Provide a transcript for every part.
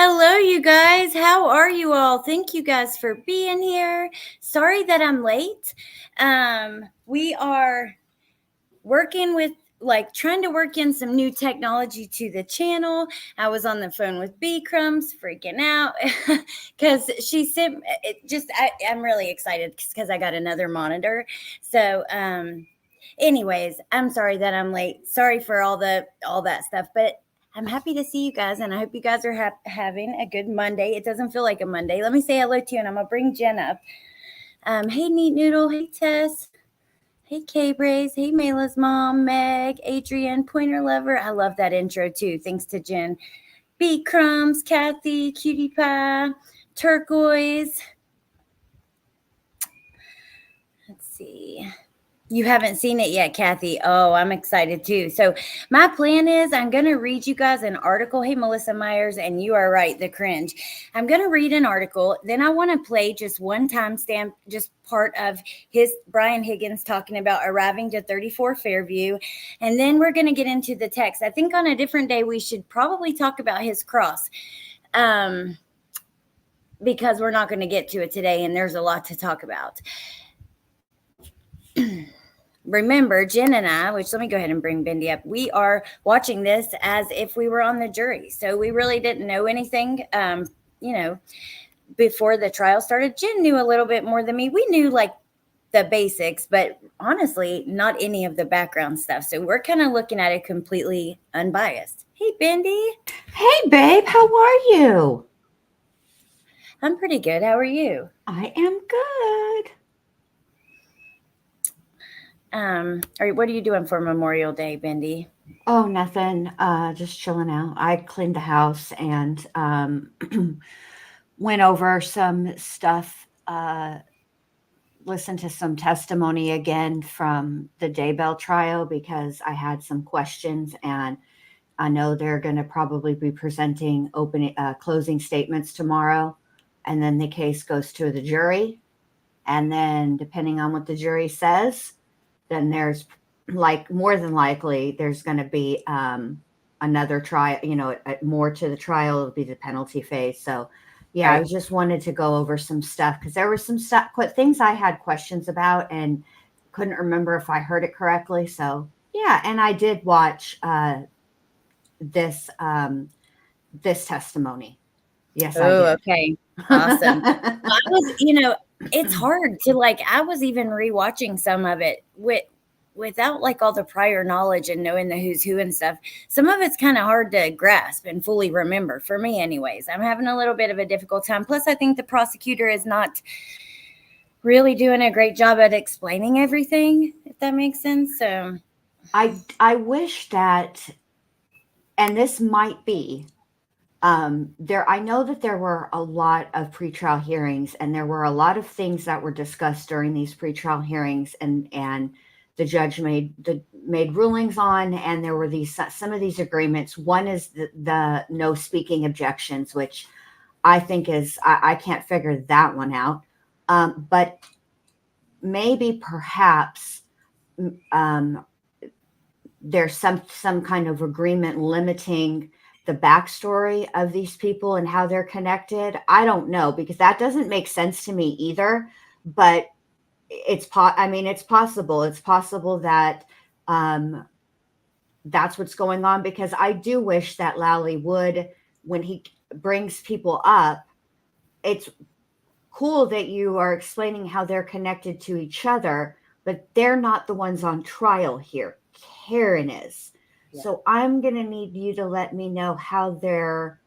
Hello, you guys. How are you all? Thank you guys for being here. Sorry that I'm late. We are working with trying to work in some new technology to the channel. I was on the phone with B Crumbs freaking out because she sent it. I'm really excited because I got another monitor. So anyways, I'm sorry that I'm late. Sorry for all that stuff, but I'm happy to see you guys, and I hope you guys are having a good Monday. It doesn't feel like a Monday. Let me say hello to you, and I'm going to bring Jen up. Hey, Neat Noodle. Hey, Tess. Hey, K-Braze. Hey, Mayla's mom, Meg, Adrian, Pointer Lover. I love that intro, too. Thanks to Jen. B Crumbs, Kathy, Cutie Pie, Turquoise. Let's see. You haven't seen it yet, Kathy. Oh, I'm excited too. So my plan is I'm going to read you guys an article. Hey, Melissa Myers, and you are right, the cringe. I'm going to read an article. Then I want to play just one timestamp, just part of Brian Higgins talking about arriving to 34 Fairview. And then we're going to get into the text. I think on a different day, we should probably talk about his cross. Because we're not going to get to it today, and there's a lot to talk about. Remember, Jen and I, which let me go ahead and bring Bendy up, we are watching this as if we were on the jury. So we really didn't know anything, before the trial started. Jen knew a little bit more than me. We knew like the basics, but honestly, not any of the background stuff. So we're kind of looking at it completely unbiased. Hey, Bendy. Hey, babe. How are you? I'm pretty good. How are you? I am good. What are you doing for Memorial Day, Bendy? Oh, nothing. Just chilling out. I cleaned the house and went over some stuff, listened to some testimony again from the Daybell trial because I had some questions, and I know they're going to probably be presenting closing statements tomorrow, and then the case goes to the jury, and then depending on what the jury says, then there's more than likely there's going to be another trial, more to the trial. It'll be the penalty phase. So yeah, right. I just wanted to go over some stuff because there were some things I had questions about and couldn't remember if I heard it correctly. So yeah, and I did watch this testimony. Yes, I did. Okay. Awesome. I was, it's hard to I was even rewatching some of it without all the prior knowledge and knowing the who's who and stuff. Some of it's kind of hard to grasp and fully remember for me anyways. I'm having a little bit of a difficult time. Plus, I think the prosecutor is not really doing a great job at explaining everything, if that makes sense. So I wish that, and this might be I know that there were a lot of pretrial hearings, and there were a lot of things that were discussed during these pretrial hearings, and the judge made rulings on, and there were some of these agreements. One is the no speaking objections, which I think I can't figure that one out. But maybe perhaps there's some kind of agreement limiting the backstory of these people and how they're connected. I don't know, because that doesn't make sense to me either. But it's possible. It's possible that that's what's going on, because I do wish that Lally would, when he brings people up, it's cool that you are explaining how they're connected to each other, but they're not the ones on trial here. Karen is. Yeah. So I'm going to need you to let me know how they're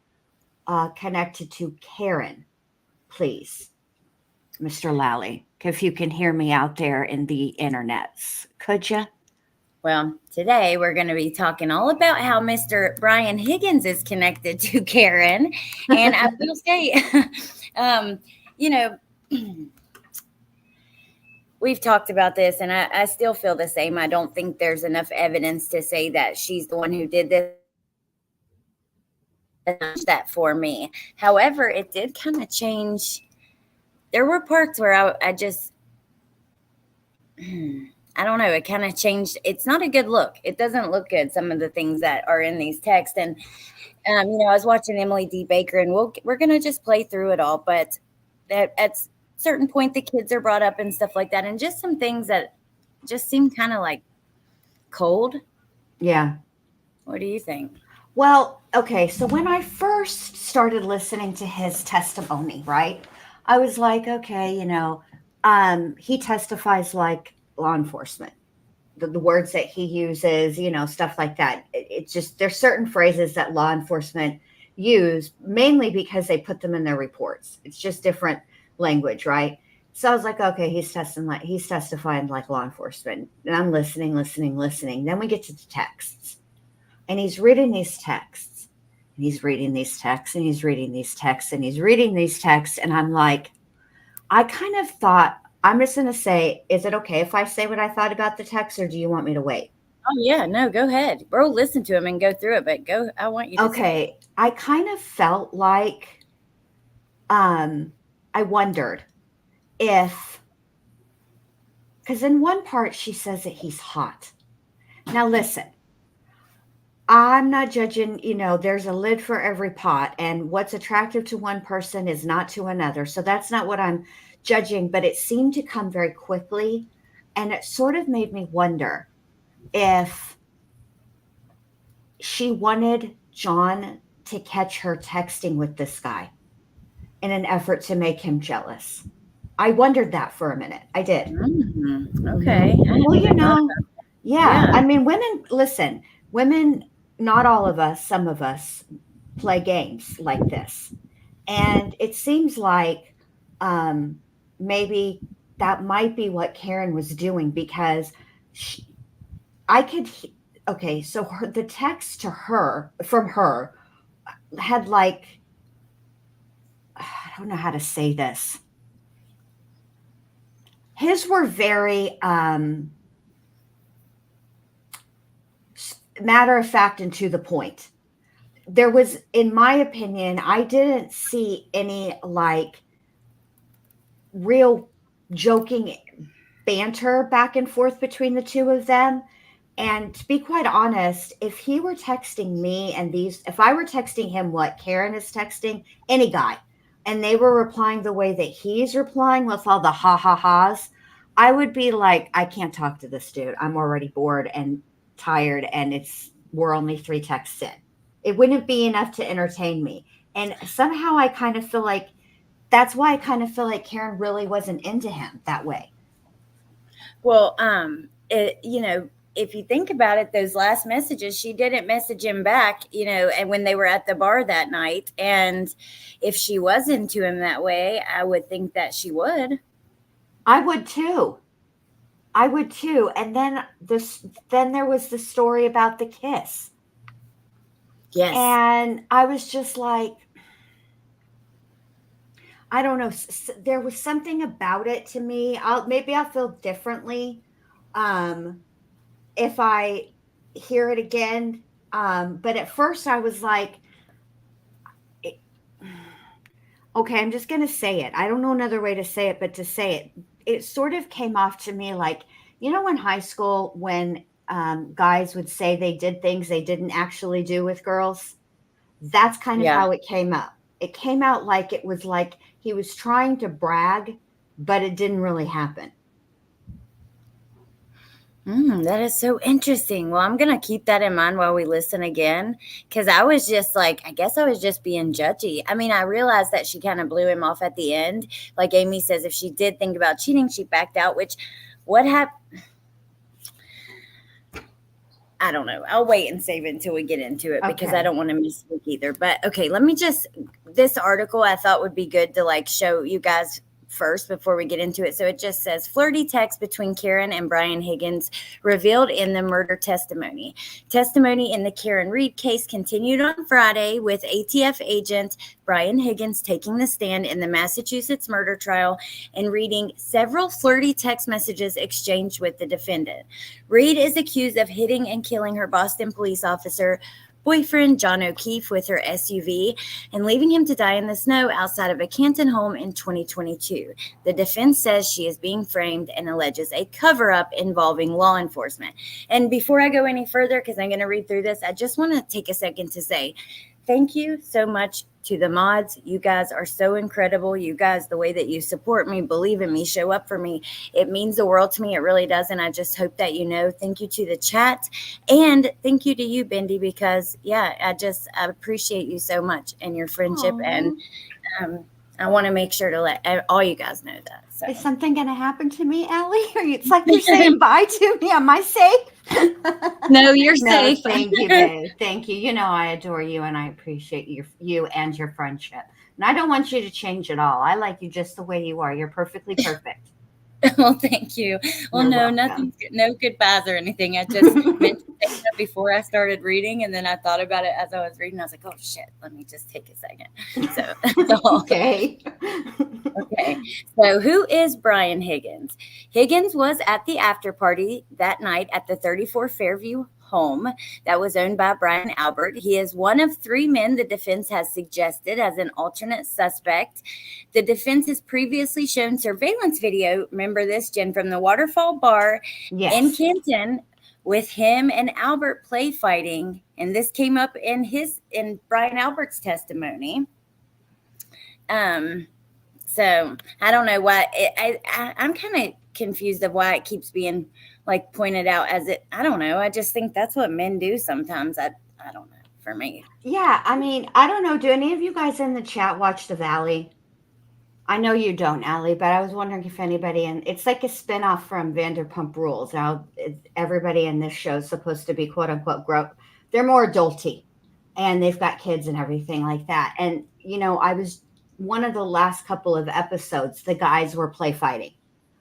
connected to Karen, please, Mr. Lally, if you can hear me out there in the internets. Could you? Well, today we're going to be talking all about how Mr. Brian Higgins is connected to Karen. And I will say, you know, we've talked about this, and I still feel the same. I don't think there's enough evidence to say that she's the one who did this. That for me. However, it did kind of change. There were parts where I just, I don't know, it kind of changed. It's not a good look. It doesn't look good, some of the things that are in these texts. And, I was watching Emily D. Baker, and we're going to just play through it all. But at a certain point, the kids are brought up and stuff like that. And just some things that just seem kind of like cold. Yeah. What do you think? Well, okay. So when I first started listening to his testimony, right, I was like, okay, he testifies like law enforcement. The words that he uses, stuff like that. It's just, there's certain phrases that law enforcement use, mainly because they put them in their reports. It's just different language, right? So I was like, okay, he's testifying like law enforcement. And I'm listening. Then we get to the texts. And he's reading these texts. And he's reading these texts. And he's reading these texts. And he's reading these texts. And I'm like, I kind of thought, I'm just going to say, is it okay if I say what I thought about the text, or do you want me to wait? Oh, yeah. No, go ahead. We'll listen to him and go through it, but go. I want you to Okay. Say. I kind of felt like I wondered if, because in one part she says that he's hot. Now, listen, I'm not judging, there's a lid for every pot, and what's attractive to one person is not to another. So that's not what I'm judging, but it seemed to come very quickly, and it sort of made me wonder if she wanted John to catch her texting with this guy in an effort to make him jealous. I wondered that for a minute. I did. Mm-hmm. Okay. Well, yeah. I mean, women, not all of us, some of us play games like this. And it seems like maybe that might be what Karen was doing, because the text from her had like, I don't know how to say this. His were very matter of fact and to the point. There was, in my opinion, I didn't see any like real joking banter back and forth between the two of them. And to be quite honest, if he were texting me if I were texting him what Karen is texting any guy, and they were replying the way that he's replying with all the ha-ha-has, I would be like, I can't talk to this dude. I'm already bored and tired, and we're only 3 texts in. It wouldn't be enough to entertain me. And somehow I kind of feel like that's why I kind of feel like Karen really wasn't into him that way. Well, if you think about it, those last messages, she didn't message him back, and when they were at the bar that night. And if she was into him that way, I would think that she would. I would too. And then there was the story about the kiss. Yes. And I was just like, I don't know. There was something about it to me. Maybe I'll feel differently um, if I hear it again. But at first, I was like, eh, okay, I'm just going to say it. I don't know another way to say it, but to say it, it sort of came off to me like, in high school when guys would say they did things they didn't actually do with girls. That's kind of Yeah. how it came out. It came out like it was like he was trying to brag, but it didn't really happen. That is so interesting. Well, I'm going to keep that in mind while we listen again because I was just like, I guess I was just being judgy. I mean, I realized that she kind of blew him off at the end. Like Amy says, if she did think about cheating, she backed out, which what happened? I don't know. I'll wait and save it until we get into it because I Okay. don't want to misspeak either. But okay, let me just this article I thought would be good to like show you guys first before we get into it. So it just says flirty text between Karen and Brian Higgins revealed in the murder testimony. Testimony in the Karen Reed case continued on Friday with ATF agent Brian Higgins taking the stand in the Massachusetts murder trial and reading several flirty text messages exchanged with the defendant. Reed is accused of hitting and killing her Boston police officer boyfriend, John O'Keefe, with her SUV and leaving him to die in the snow outside of a Canton home in 2022. The defense says she is being framed and alleges a cover up involving law enforcement. And before I go any further, because I'm going to read through this, I just want to take a second to say thank you so much to the mods. You guys are so incredible. You guys, the way that you support me, believe in me, show up for me, it means the world to me. It really does. And I just hope that you know. Thank you to the chat. And thank you to you, Bendy, because yeah, I appreciate you so much and your friendship. And Aww. um, I want to make sure to let all you guys know that. So. Is something going to happen to me, Allie? It's like you're saying bye to me. Am I safe? No, you're No, safe. thank you, babe. Thank you. I adore you and I appreciate you and your friendship. And I don't want you to change at all. I like you just the way you are. You're perfectly perfect. Well, thank you. Well, You're no, welcome. nothing, no goodbyes or anything. I just meant to say that before I started reading, and then I thought about it as I was reading. I was like, "Oh shit, let me just take a second." So that's all. Okay. Okay. So who is Brian Higgins? Higgins was at the after party that night at the 34 Fairview home that was owned by Brian Albert. He is one of three men the defense has suggested as an alternate suspect. The defense has previously shown surveillance video, remember this, Jen, from the Waterfall Bar in Yes. Canton with him and Albert play fighting. And this came up in Brian Albert's testimony. So I don't know why I'm kind of confused of why it keeps being like pointed out as it. I don't know. I just think that's what men do sometimes. I don't know. For me, Yeah, I mean, I don't know. Do any of you guys in the chat watch The Valley? I know you don't, Allie, but I was wondering if anybody in it's like a spinoff from Vanderpump Rules. Now, everybody in this show is supposed to be quote unquote grow. They're more adulty, and they've got kids and everything like that. And I was one of the last couple of episodes. The guys were play fighting.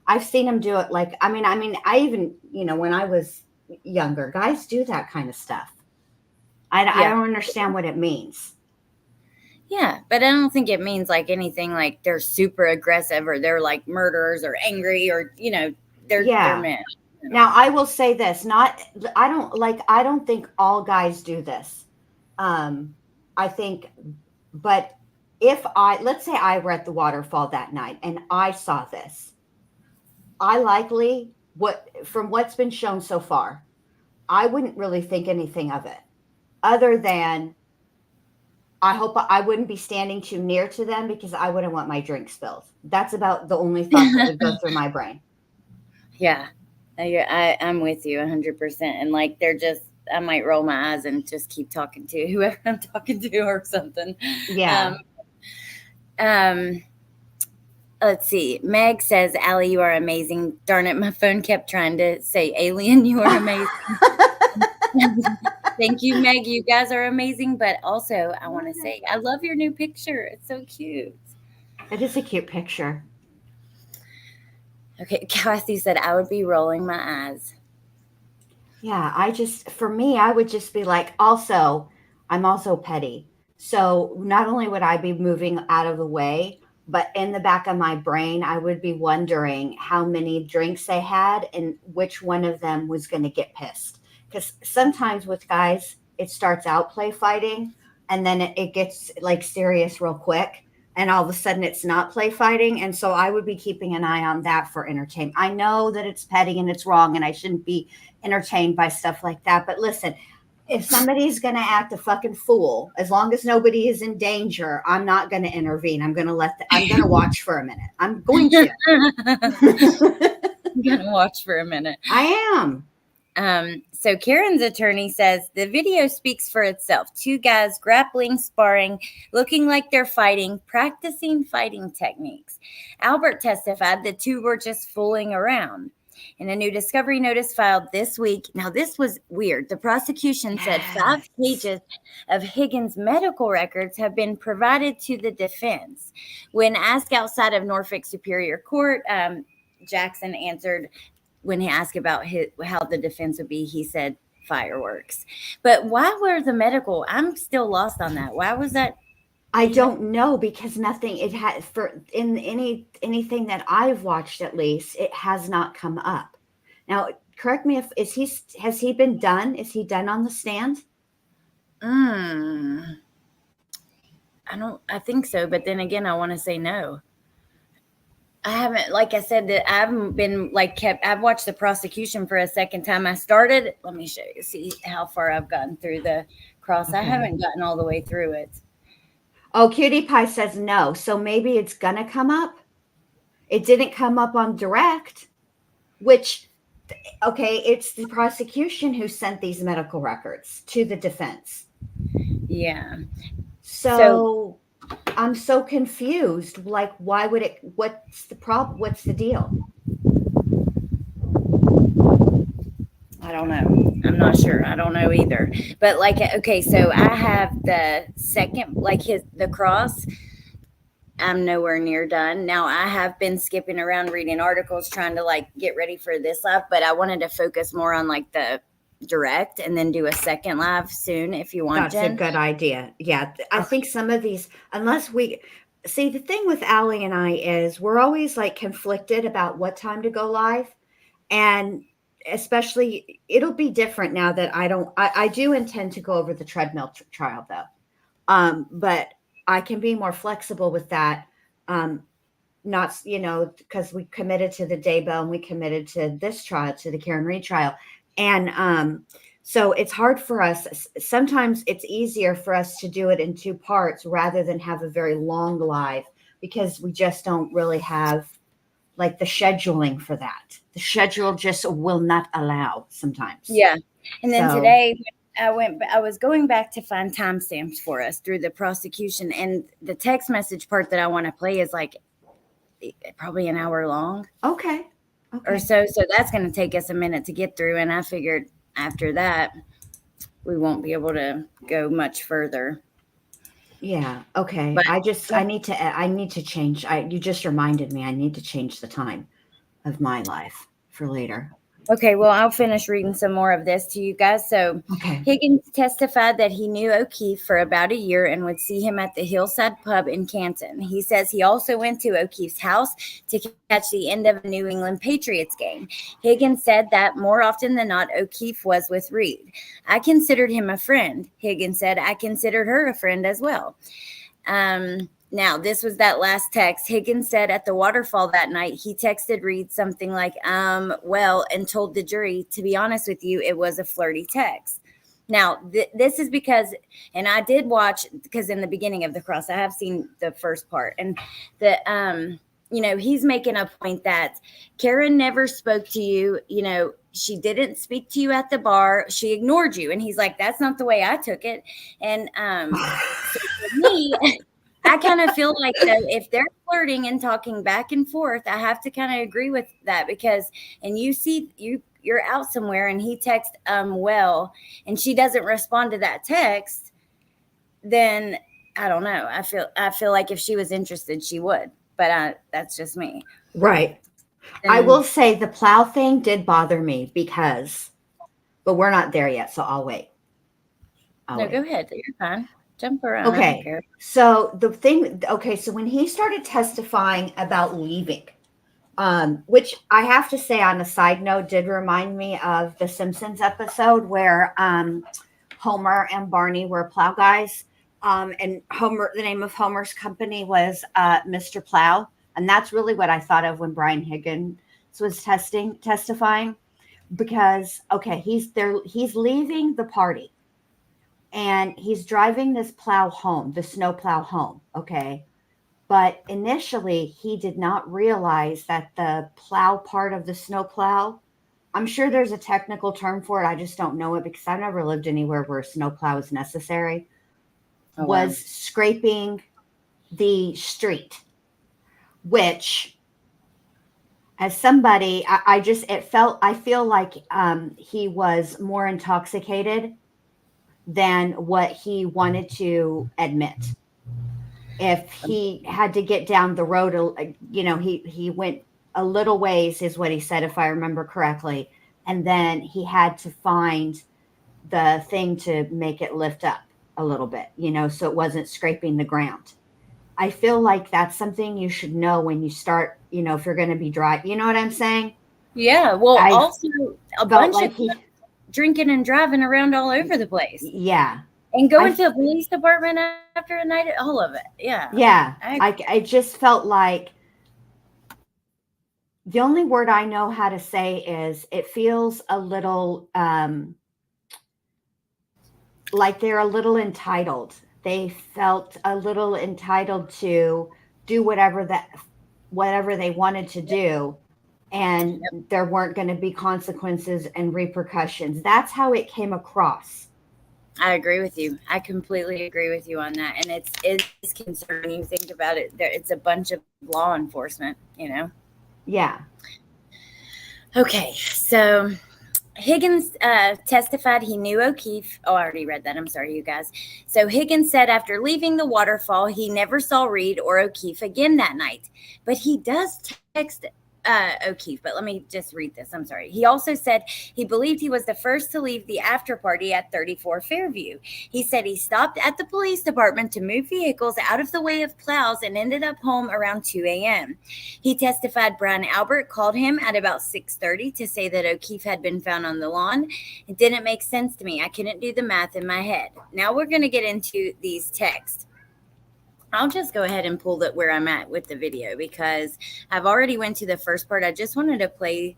I've seen them do it. Like, I even when I was younger, guys do that kind of stuff. I yeah, don't understand what it means. yeah, but I don't think it means like anything like they're super aggressive or they're like murderers or angry or they're Yeah. men. Now, I will say this, not I don't think all guys do this. I think but if let's say I were at the waterfall that night and I saw this, I likely from what's been shown so far, I wouldn't really think anything of it other than I hope I wouldn't be standing too near to them because I wouldn't want my drink spilled. That's about the only thought that would go through my brain. Yeah, I'm with you 100%. And like they're just, I might roll my eyes and just keep talking to whoever I'm talking to or something. Um, Yeah. um, let's see. Meg says, Allie, you are amazing. Darn it, my phone kept trying to say alien, you are amazing. Thank you, Meg. You guys are amazing. But also, I want to say, I love your new picture. It's so cute. It is a cute picture. Okay, Kathy said, I would be rolling my eyes. Yeah, for me, I would just be like, also, I'm also petty. So not only would I be moving out of the way, but in the back of my brain, I would be wondering how many drinks they had and which one of them was going to get pissed. Because sometimes with guys, it starts out play fighting and then it gets like serious real quick. And all of a sudden it's not play fighting. And so I would be keeping an eye on that for entertainment. I know that it's petty and it's wrong and I shouldn't be entertained by stuff like that. But listen, if somebody's going to act a fucking fool, as long as nobody is in danger, I'm not going to intervene. I'm going to I'm going to watch for a minute. I'm going to. I'm going to watch for a minute. I am. So Karen's attorney says the video speaks for itself. Two guys grappling, sparring, looking like they're fighting, practicing fighting techniques. Albert testified the two were just fooling around. In a new discovery notice filed this week, now this was weird. The prosecution said 5 pages of Higgins' medical records have been provided to the defense. When asked outside of Norfolk Superior Court, Jackson answered when he asked about how the defense would be, he said fireworks. But why were the medical? I'm still lost on that. Why was that? I don't know, because nothing it had for in anything that I've watched, at least it has not come up. Now, correct me if has he been done? Is he done on the stand? I think so, but then again, I want to say no. I haven't, like I said, that I haven't been I've watched the prosecution for a second time. I started, let me show you, see how far I've gotten through the cross. Okay. I haven't gotten all the way through it. Oh, Cutie Pie says no. So maybe it's going to come up. It didn't come up on direct, which, okay, it's the prosecution who sent these medical records to the defense. Yeah. So I'm so confused. Like, why would it, what's the problem? What's the deal? I don't know. I'm not sure. I don't know either. But okay, so I have the second, the cross. I'm nowhere near done. Now I have been skipping around reading articles, trying to get ready for this live, but I wanted to focus more on the direct and then do a second live soon if you want. That's Jen. A good idea. Yeah. I think some of these, unless we see, the thing with Allie and I is we're always conflicted about what time to go live. And especially it'll be different now that I do intend to go over the treadmill trial though. But I can be more flexible with that. Not, because we committed to the Daybell and we committed to this trial, to the Karen Reed trial. And so it's hard for us. Sometimes it's easier for us to do it in 2 parts rather than have a very long live, because we just don't really have the scheduling for that. The schedule just will not allow sometimes. Yeah. And then today I was going back to find timestamps for us through the prosecution, and the text message part that I want to play is probably an hour long. Okay. Or so that's going to take us a minute to get through, and I figured after that we won't be able to go much further. Yeah. Okay. But I need to change. You just reminded me I need to change the time of my life for later. Okay, well, I'll finish reading some more of this to you guys. So Higgins testified that he knew O'Keefe for about a year and would see him at the Hillside Pub in Canton. He says he also went to O'Keefe's house to catch the end of a New England Patriots game. Higgins said that more often than not, O'Keefe was with Reed. I considered him a friend. Higgins said, I considered her a friend as well. Now, this was that last text. Higgins said at the waterfall that night, he texted Reed something like, well, and told the jury, to be honest with you, it was a flirty text. Now, this is because, and I did watch, because in the beginning of the cross, I have seen the first part, and he's making a point that Karen never spoke to you, she didn't speak to you at the bar. She ignored you. And he's like, that's not the way I took it. And so for me, I kind of feel like if they're flirting and talking back and forth, I have to kind of agree with that, because, and you're out somewhere and he texts, well, and she doesn't respond to that text, then I don't know. I feel like if she was interested, she would, but that's just me. Right. I will say the plow thing did bother me but we're not there yet. So I'll wait. No, go ahead. You're fine. Jump around. I don't Okay. care. So so when he started testifying about leaving, which I have to say on a side note did remind me of the Simpsons episode where Homer and Barney were plow guys. And Homer, the name of Homer's company was Mr. Plow. And that's really what I thought of when Brian Higgins was testifying. Because he's leaving the party and he's driving this plow home, the snow plow home. Okay. But initially, he did not realize that the plow part of the snow plow, I'm sure there's a technical term for it. I just don't know it because I've never lived anywhere where a snow plow is necessary, was scraping the street, which as somebody, I feel like he was more intoxicated than what he wanted to admit. If he had to get down the road, he went a little ways, is what he said, if I remember correctly. And then he had to find the thing to make it lift up a little bit, so it wasn't scraping the ground. I feel like that's something you should know when you start, if you're going to be dry. You know what I'm saying? Yeah. Well, also a bunch of drinking and driving around all over the place. Yeah. And going to the police department after a night, all of it. Yeah. Yeah. I just felt like the only word I know how to say is it feels a little like they're a little entitled. They felt a little entitled to do whatever they wanted to do. And there weren't going to be consequences and repercussions. That's how it came across. I agree with you. I completely agree with you on that. And it's concerning. You think about it. It's a bunch of law enforcement, Yeah. Okay. So Higgins testified he knew O'Keefe. Oh, I already read that. I'm sorry, you guys. So Higgins said after leaving the waterfall, he never saw Reed or O'Keefe again that night. But he does text O'Keefe, but let me just read this. I'm sorry. He also said he believed he was the first to leave the after party at 34 Fairview. He said he stopped at the police department to move vehicles out of the way of plows and ended up home around 2 a.m. He testified Brian Albert called him at about 6:30 to say that O'Keefe had been found on the lawn. It didn't make sense to me. I couldn't do the math in my head. Now we're going to get into these texts. I'll just go ahead and pull it where I'm at with the video because I've already went to the first part. I just wanted to play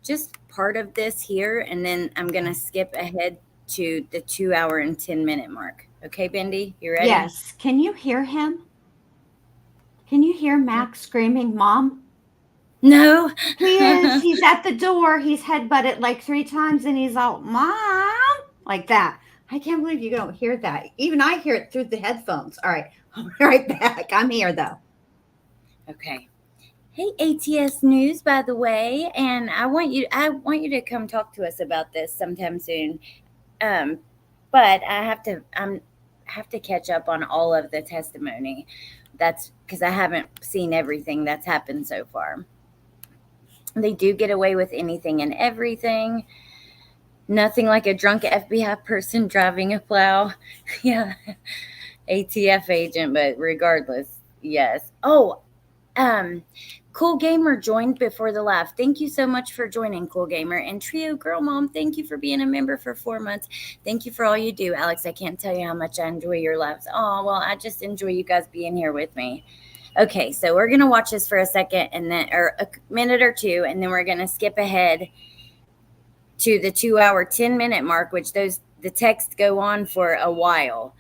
just part of this here, and then I'm going to skip ahead to the 2 hour and 10 minute mark. Okay, Bendy, you ready? Yes. Can you hear him? Can you hear Max screaming, Mom? No. He is. He's at the door. He's headbutted like 3 times, and he's all, Mom, like that. I can't believe you don't hear that. Even I hear it through the headphones. All right. I'll be right back. I'm here, though. Okay. Hey, ATS News, by the way, and I want you to come talk to us about this sometime soon. But I have to catch up on all of the testimony. That's because I haven't seen everything that's happened so far. They do get away with anything and everything. Nothing like a drunk FBI person driving a plow. Yeah. ATF agent, but regardless, yes. Oh, Cool Gamer joined before the live. Thank you so much for joining, Cool Gamer. And Trio Girl Mom, thank you for being a member for 4 months. Thank you for all you do. Alex, I can't tell you how much I enjoy your lives. Oh, well, I just enjoy you guys being here with me. Okay, so we're going to watch this for a second or a minute or two, and then we're going to skip ahead to the 2 hour, 10 minute mark, which the texts go on for a while.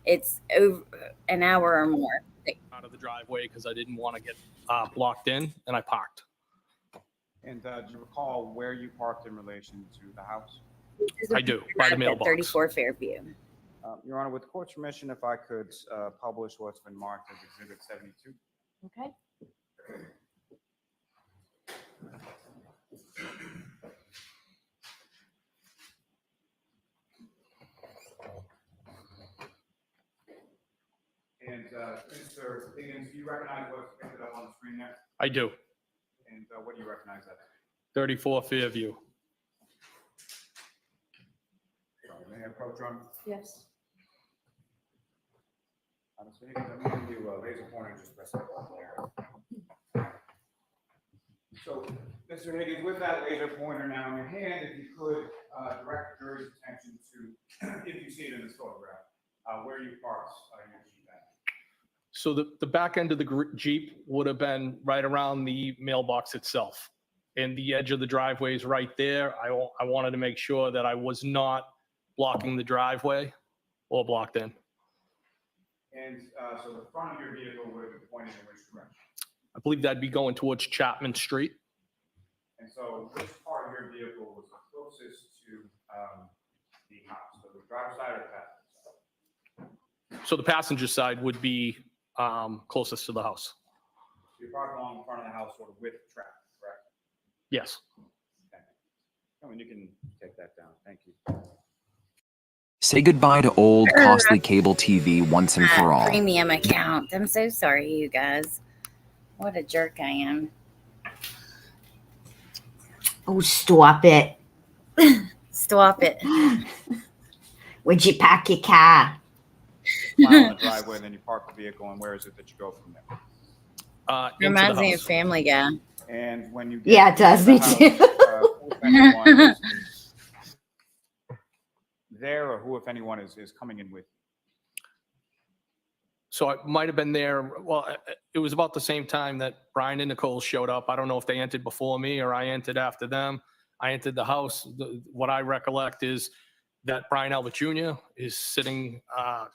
It's over an hour or more. Out of the driveway because I didn't want to get blocked in, and I parked. And do you recall where you parked in relation to the house? I do, by the mailbox. 34 Fairview. Your Honor, with the court's permission, if I could publish what's been marked as Exhibit 72. Okay. And Mr. Higgins, do you recognize what's printed up on the screen there? I do. And what do you recognize that? 34 Fairview. Sorry, Any approach run? Yes. Mr. Higgins, I'm going to give you a laser pointer and just press that button there. So, Mr. Higgins, with that laser pointer now in your hand, if you could direct the jury's attention to, if you see it in this photograph, where you parked your Jeep at. So the back end of the Jeep would have been right around the mailbox itself. And the edge of the driveway is right there. I wanted to make sure that I was not blocking the driveway or blocked in. And so the front of your vehicle would have been pointing in which direction? I believe that'd be going towards Chapman Street. And so which part of your vehicle was the closest to the house? So the driver's side or the passenger side? So the passenger side would be closest to the house. So you parked along the front of the house sort of with traffic, correct? Yes. Okay. I mean, you can take that down. Thank you. Say goodbye to old, costly cable TV once and for all. Premium account. I'm so sorry, you guys. What a jerk I am. Oh, stop it. Stop it. Would you pack your car? Plow on the driveway, and then you park the vehicle, and where is it that you go from there? Into Reminds the me of house. Family Guy. And when you Yeah, it does. Me too. who, if anyone, is there, or who, if anyone, is coming in with you? So I might have been there. Well, it was about the same time that Brian and Nicole showed up. I don't know if they entered before me or I entered after them. I entered the house. What I recollect is that Brian Albert Jr. is sitting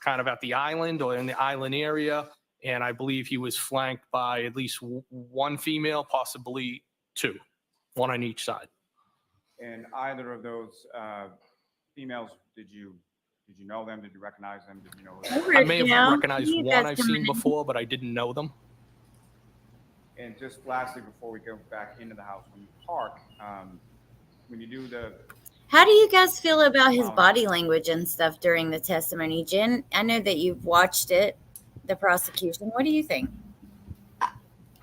kind of at the island or in the island area. And I believe he was flanked by at least one female, possibly two, one on each side. And either of those females, did you know them? Did you recognize them? Did you know who they were? I may have Yeah. recognized You one guys I've coming seen in. before, but I didn't know them. And just lastly, before we go back into the house, when you park, when you do the, How do you guys feel about his body language and stuff during the testimony? Jen, I know that you've watched it, the prosecution. What do you think?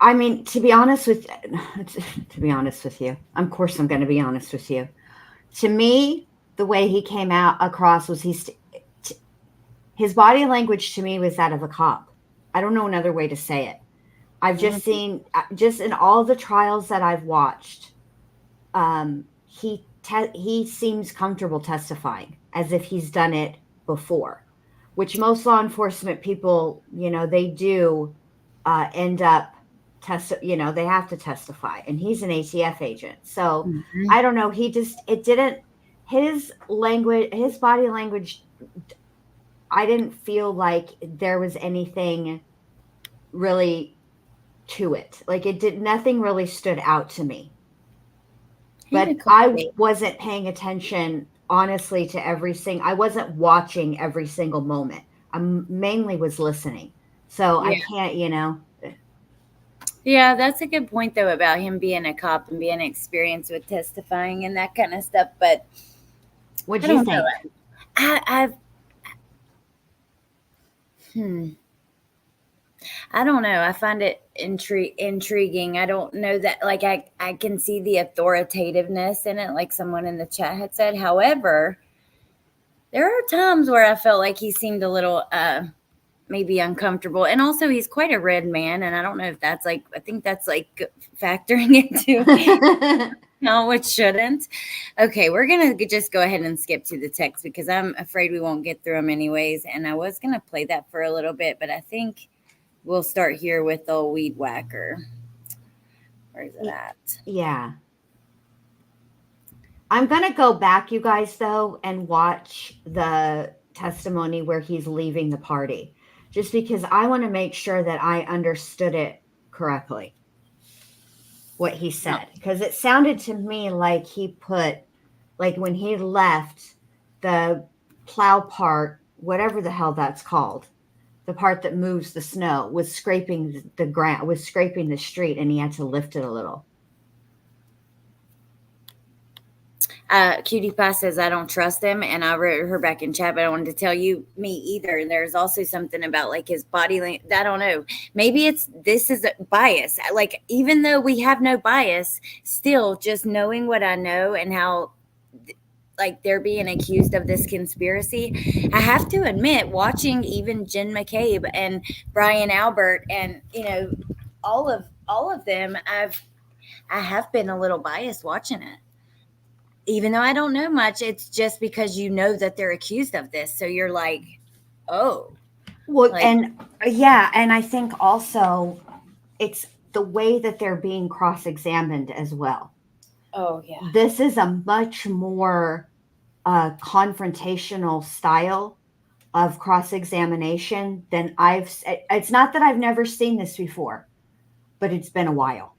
I mean, to be honest with you, of course I'm going to be honest with you. To me, the way he came out across was his body language to me was that of a cop. I don't know another way to say it. I've just seen, just in all the trials that I've watched, he seems comfortable testifying as if he's done it before, which most law enforcement people, they do end up they have to testify, and he's an ATF agent. So I don't know. His body language, I didn't feel like there was anything really to it. Like nothing really stood out to me. But I wasn't paying attention, honestly, to I wasn't watching every single moment. I mainly was listening. So I can't, Yeah, that's a good point, though, about him being a cop and being experienced with testifying and that kind of stuff. But what do you think? I don't know. I find it intriguing. I don't know that, like, I can see the authoritativeness in it, like someone in the chat had said. However, there are times where I felt like he seemed a little maybe uncomfortable. And also, he's quite a red man. And I don't know if that's I think that's factoring into no, which shouldn't. Okay, we're going to just go ahead and skip to the text because I'm afraid we won't get through them anyways. And I was going to play that for a little bit, but I think we'll start here with the weed whacker. Where's it at? Yeah. I'm going to go back, you guys, though, and watch the testimony where he's leaving the party, just because I want to make sure that I understood it correctly, what he said. Because it sounded to me like he put, like when he left, the plow part, whatever the hell that's called, the part that moves the snow, was scraping the ground, was scraping the street, and he had to lift it a little. Cutie Pie says, I don't trust him. And I wrote her back in chat, but I wanted to tell you, me either. There's also something about like his body language. I don't know. Maybe this is a bias. Like, even though we have no bias, still just knowing what I know and how like they're being accused of this conspiracy. I have to admit, watching even Jen McCabe and Brian Albert and all of them, I have been a little biased watching it. Even though I don't know much, it's just because that they're accused of this. So you're like, oh. Well, Like, and I think also it's the way that they're being cross-examined as well. oh yeah. This is a much more confrontational style of cross-examination than it's not that I've never seen this before, but it's been a while.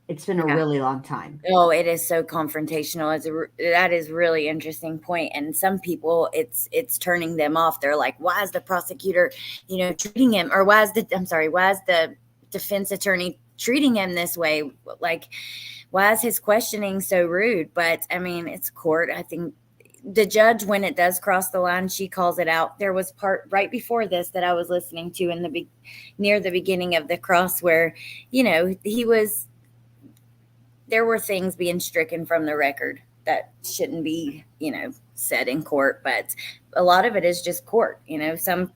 It's been a really long time. Oh, it is so confrontational. That is really interesting point. And some people, it's turning them off. They're like, why is the prosecutor, treating him, or why is the defense attorney treating him this way? Like, why is his questioning so rude? But I mean, it's court. I think the judge, when it does cross the line, she calls it out. There was part right before this that I was listening to near the beginning of the cross where, there were things being stricken from the record that shouldn't be, said in court, but a lot of it is just court. Some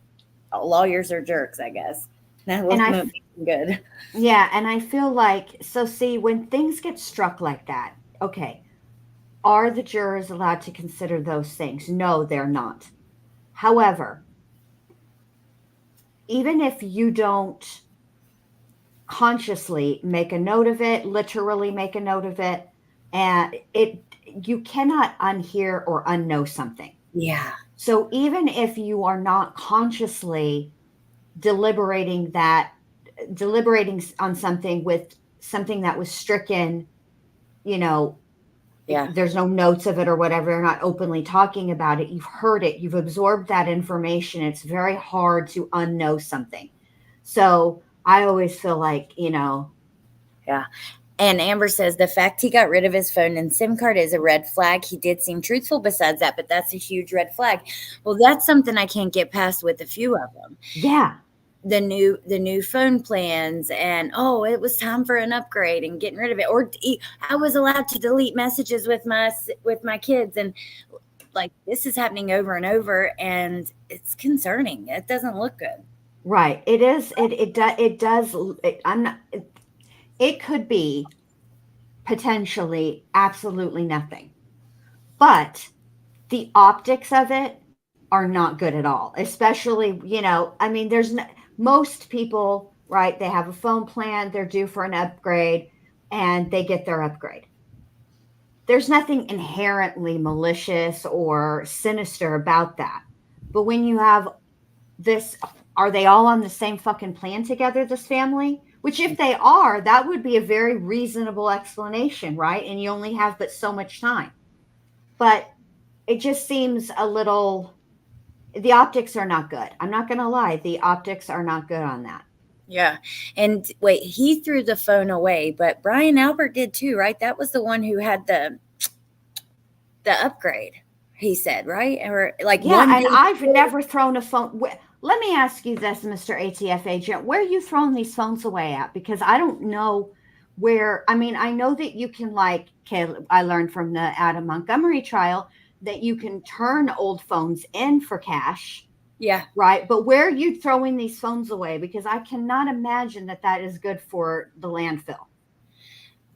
lawyers are jerks, I guess. That was good. Yeah, and I feel like, see, when things get struck like that, okay, are the jurors allowed to consider those things? No, they're not. However, even if you don't consciously make a note of it, literally make a note of it, and you cannot unhear or unknow something. Yeah. So even if you are not consciously deliberating on something with something that was stricken, there's no notes of it or whatever, you're not openly talking about it, you've heard it, you've absorbed that information, it's very hard to unknow something. So I always feel like, Yeah. And Amber says the fact he got rid of his phone and SIM card is a red flag. He did seem truthful besides that, but that's a huge red flag. Well, that's something I can't get past with a few of them. Yeah. The new phone plans, and it was time for an upgrade and getting rid of it. Or I was allowed to delete messages with my kids, and like this is happening over and over, and it's concerning. It doesn't look good. Right. It is. It does. It could be potentially absolutely nothing, but the optics of it are not good at all. Especially, most people, right? They have a phone plan, they're due for an upgrade, and they get their upgrade. There's nothing inherently malicious or sinister about that. But when you have this, are they all on the same fucking plan together, this family? Which if they are, that would be a very reasonable explanation, right? And you only have but so much time. But it just seems a little, the optics are not good. I'm not going to lie. The optics are not good on that. Yeah. And wait, he threw the phone away, but Brian Albert did too, right? That was the one who had the upgrade, he said, right? Or like, yeah, and I've never thrown a phone. Let me ask you this, Mr. ATF agent, where are you throwing these phones away at? Because I don't know where. I mean, I know that you can, like, I learned from the Adam Montgomery trial that you can turn old phones in for cash. Yeah. Right. But where are you throwing these phones away? Because I cannot imagine that is good for the landfill.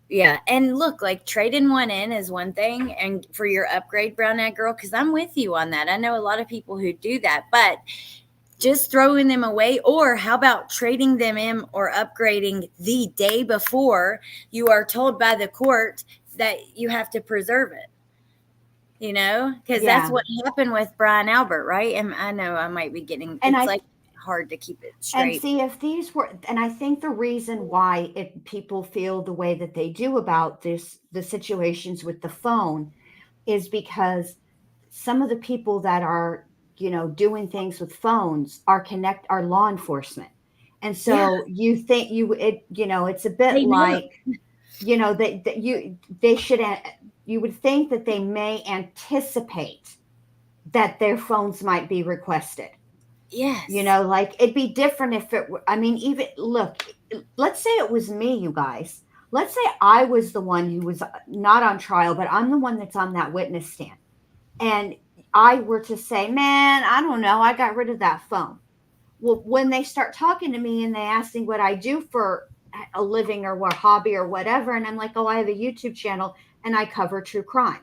Yeah. And look, like trading one in is one thing. And for your upgrade, brown egg girl, because I'm with you on that. I know a lot of people who do that, but just throwing them away, or how about trading them in or upgrading the day before you are told by the court that you have to preserve it? Because that's what happened with Brian Albert, right? And I know I might be getting, and it's hard to keep it straight. And see, if these were, and I think the reason why people feel the way that they do about the situations with the phone is because some of the people that are, doing things with phones are law enforcement. And so you think it's a bit like, they should, you would think that they may anticipate that their phones might be requested. Yes. Like it'd be different if it were, even look, let's say it was me, you guys. Let's say I was the one who was not on trial, but I'm the one that's on that witness stand. and I were to say, man, I don't know, I got rid of that phone. Well, when they start talking to me and they ask me what I do for a living or what hobby or whatever, and I'm like, oh, I have a YouTube channel and I cover true crime.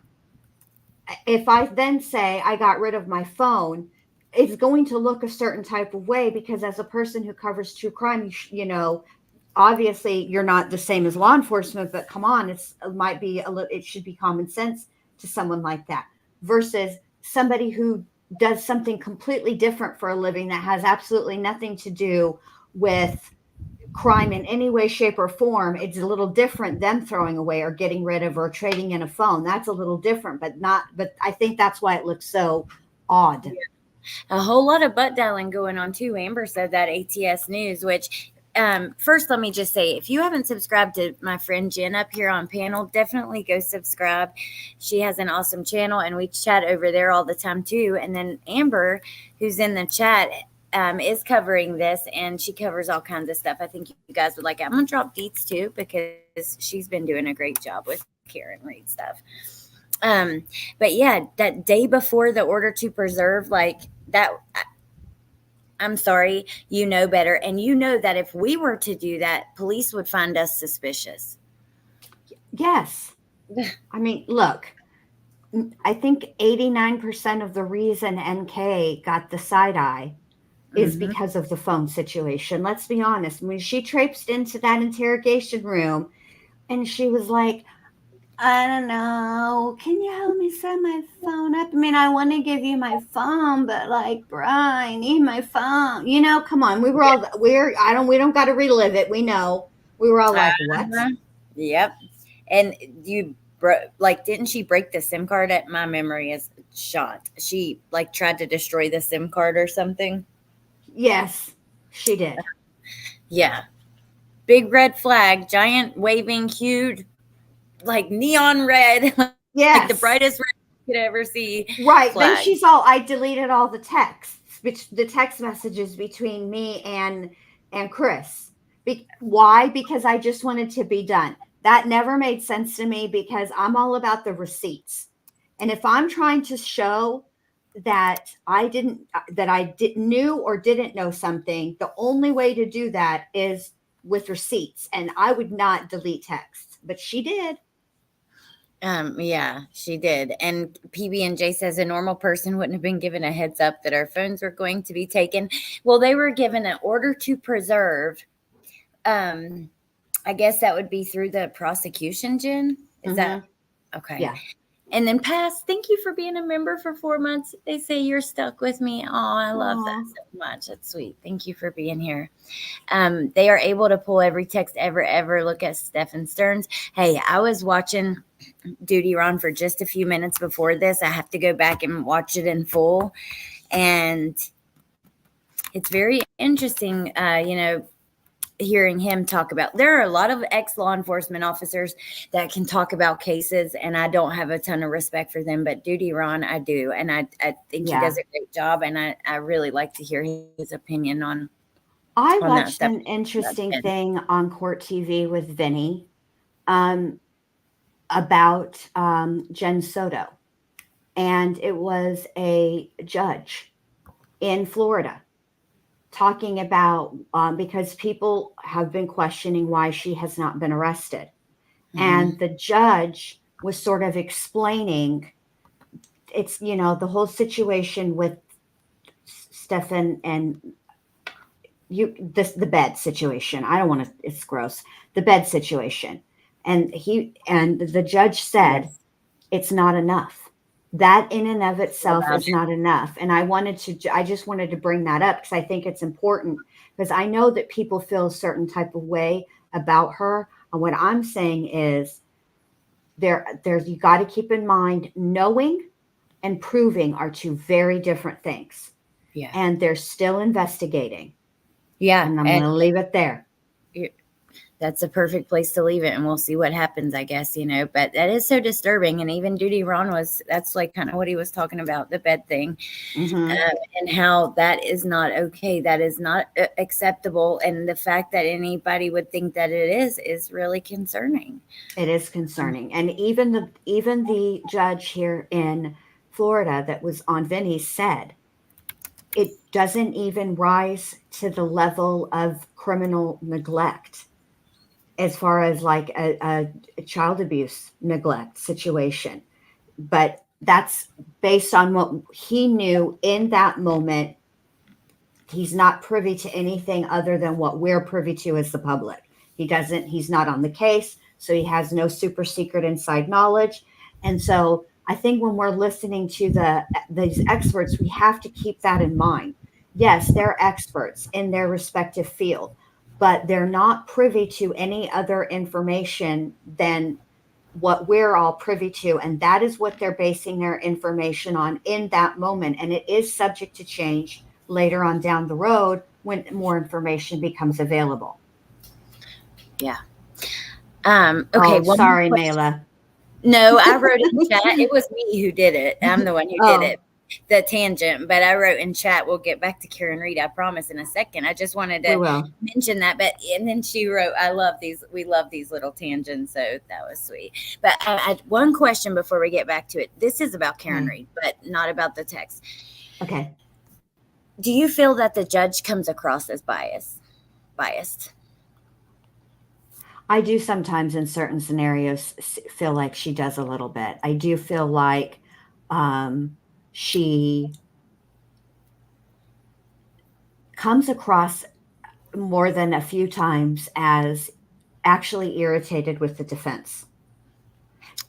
If I then say I got rid of my phone, it's going to look a certain type of way, because as a person who covers true crime, you know, obviously you're not the same as law enforcement, but come on, it might be it should be common sense to someone like that, versus somebody who does something completely different for a living that has absolutely nothing to do with crime in any way, shape, or form. It's a little different than throwing away or getting rid of or trading in a phone. That's a little different, but I think that's why it looks so odd. Yeah. A whole lot of butt dialing going on too. Amber said that ATS News, which first, let me just say, if you haven't subscribed to my friend Jen up here on panel, definitely go subscribe. She has an awesome channel, and we chat over there all the time too. And then Amber, who's in the chat, is covering this, and she covers all kinds of stuff. I think you guys would like it. I'm gonna drop deets too, because she's been doing a great job with Karen Reed stuff. But yeah, that day before the order to preserve, like that, I'm sorry, you know better. And you know that if we were to do that, police would find us suspicious. Yes. I mean, look, I think 89% of the reason NK got the side eye is because of the phone situation. Let's be honest. When she traipsed into that interrogation room and she was like, I don't know, can you help me set my phone up? I mean, I want to give you my phone, but like, bro, I need my phone. You know, come on. We don't got to relive it. We know. We were all like, what? Yep. And didn't she break the SIM card? My memory is shot. She like tried to destroy the SIM card or something. Yes, she did. Yeah. Big red flag, giant waving, huge, like neon red. Yes. Like the brightest red you could ever see. Right. Flag. Then she's all, I deleted all the texts, the text messages between me and Chris. Why? Because I just wanted to be done. That never made sense to me, because I'm all about the receipts. And if I'm trying to show that I knew or didn't know something, the only way to do that is with receipts. And I would not delete texts, but she did. Yeah, she did. And PB&J says a normal person wouldn't have been given a heads up that our phones were going to be taken. Well, they were given an order to preserve. I guess that would be through the prosecution, Jen. Is that okay? Yeah. And then pass. Thank you for being a member for 4 months. They say you're stuck with me. Oh, I love that so much. That's sweet. Thank you for being here. They are able to pull every text ever. Look at Stephen Stearns. Hey, I was watching Duty Ron for just a few minutes before this. I have to go back and watch it in full. And it's very interesting, hearing him talk about, there are a lot of ex-law enforcement officers that can talk about cases, and I don't have a ton of respect for them, but Duty Ron, I do. And I think he does a great job, and I really like to hear his opinion on I watched an interesting thing on Court TV with Vinny about Jen Soto. And it was a judge in Florida talking about, because people have been questioning why she has not been arrested. And the judge was sort of explaining, it's, the whole situation with Stefan and the bed situation. I don't want to, it's gross. The bed situation. And the judge said, it's not enough. That in and of itself is not enough. And I just wanted to bring that up because I think it's important, because I know that people feel a certain type of way about her. And what I'm saying is there's, you got to keep in mind, knowing and proving are two very different things. Yeah. And they're still investigating. Yeah. And I'm going to leave it there. That's a perfect place to leave it, and we'll see what happens, I guess, but that is so disturbing. And even Duty Ron that's like kind of what he was talking about, the bed thing, and how that is not okay. That is not acceptable. And the fact that anybody would think that it is really concerning. It is concerning. And even the judge here in Florida that was on Vinny's said, it doesn't even rise to the level of criminal neglect as far as like a child abuse neglect situation. But that's based on what he knew in that moment. He's not privy to anything other than what we're privy to as the public. He's not on the case, so he has no super secret inside knowledge. And so I think when we're listening to these experts, we have to keep that in mind. Yes, they're experts in their respective field, but they're not privy to any other information than what we're all privy to. And that is what they're basing their information on in that moment. And it is subject to change later on down the road when more information becomes available. Yeah. Okay. Oh, sorry, Mayla. No, I wrote in chat. It was me who did it. I'm the one who did it. The tangent, but I wrote in chat, we'll get back to Karen Reed, I promise, in a second. I just wanted to mention that. And then she wrote, I love these. We love these little tangents. So that was sweet. But I had one question before we get back to it. This is about Karen Reed, but not about the text. Okay. Do you feel that the judge comes across as biased? I do sometimes in certain scenarios feel like she does a little bit. I do feel like she comes across more than a few times as actually irritated with the defense.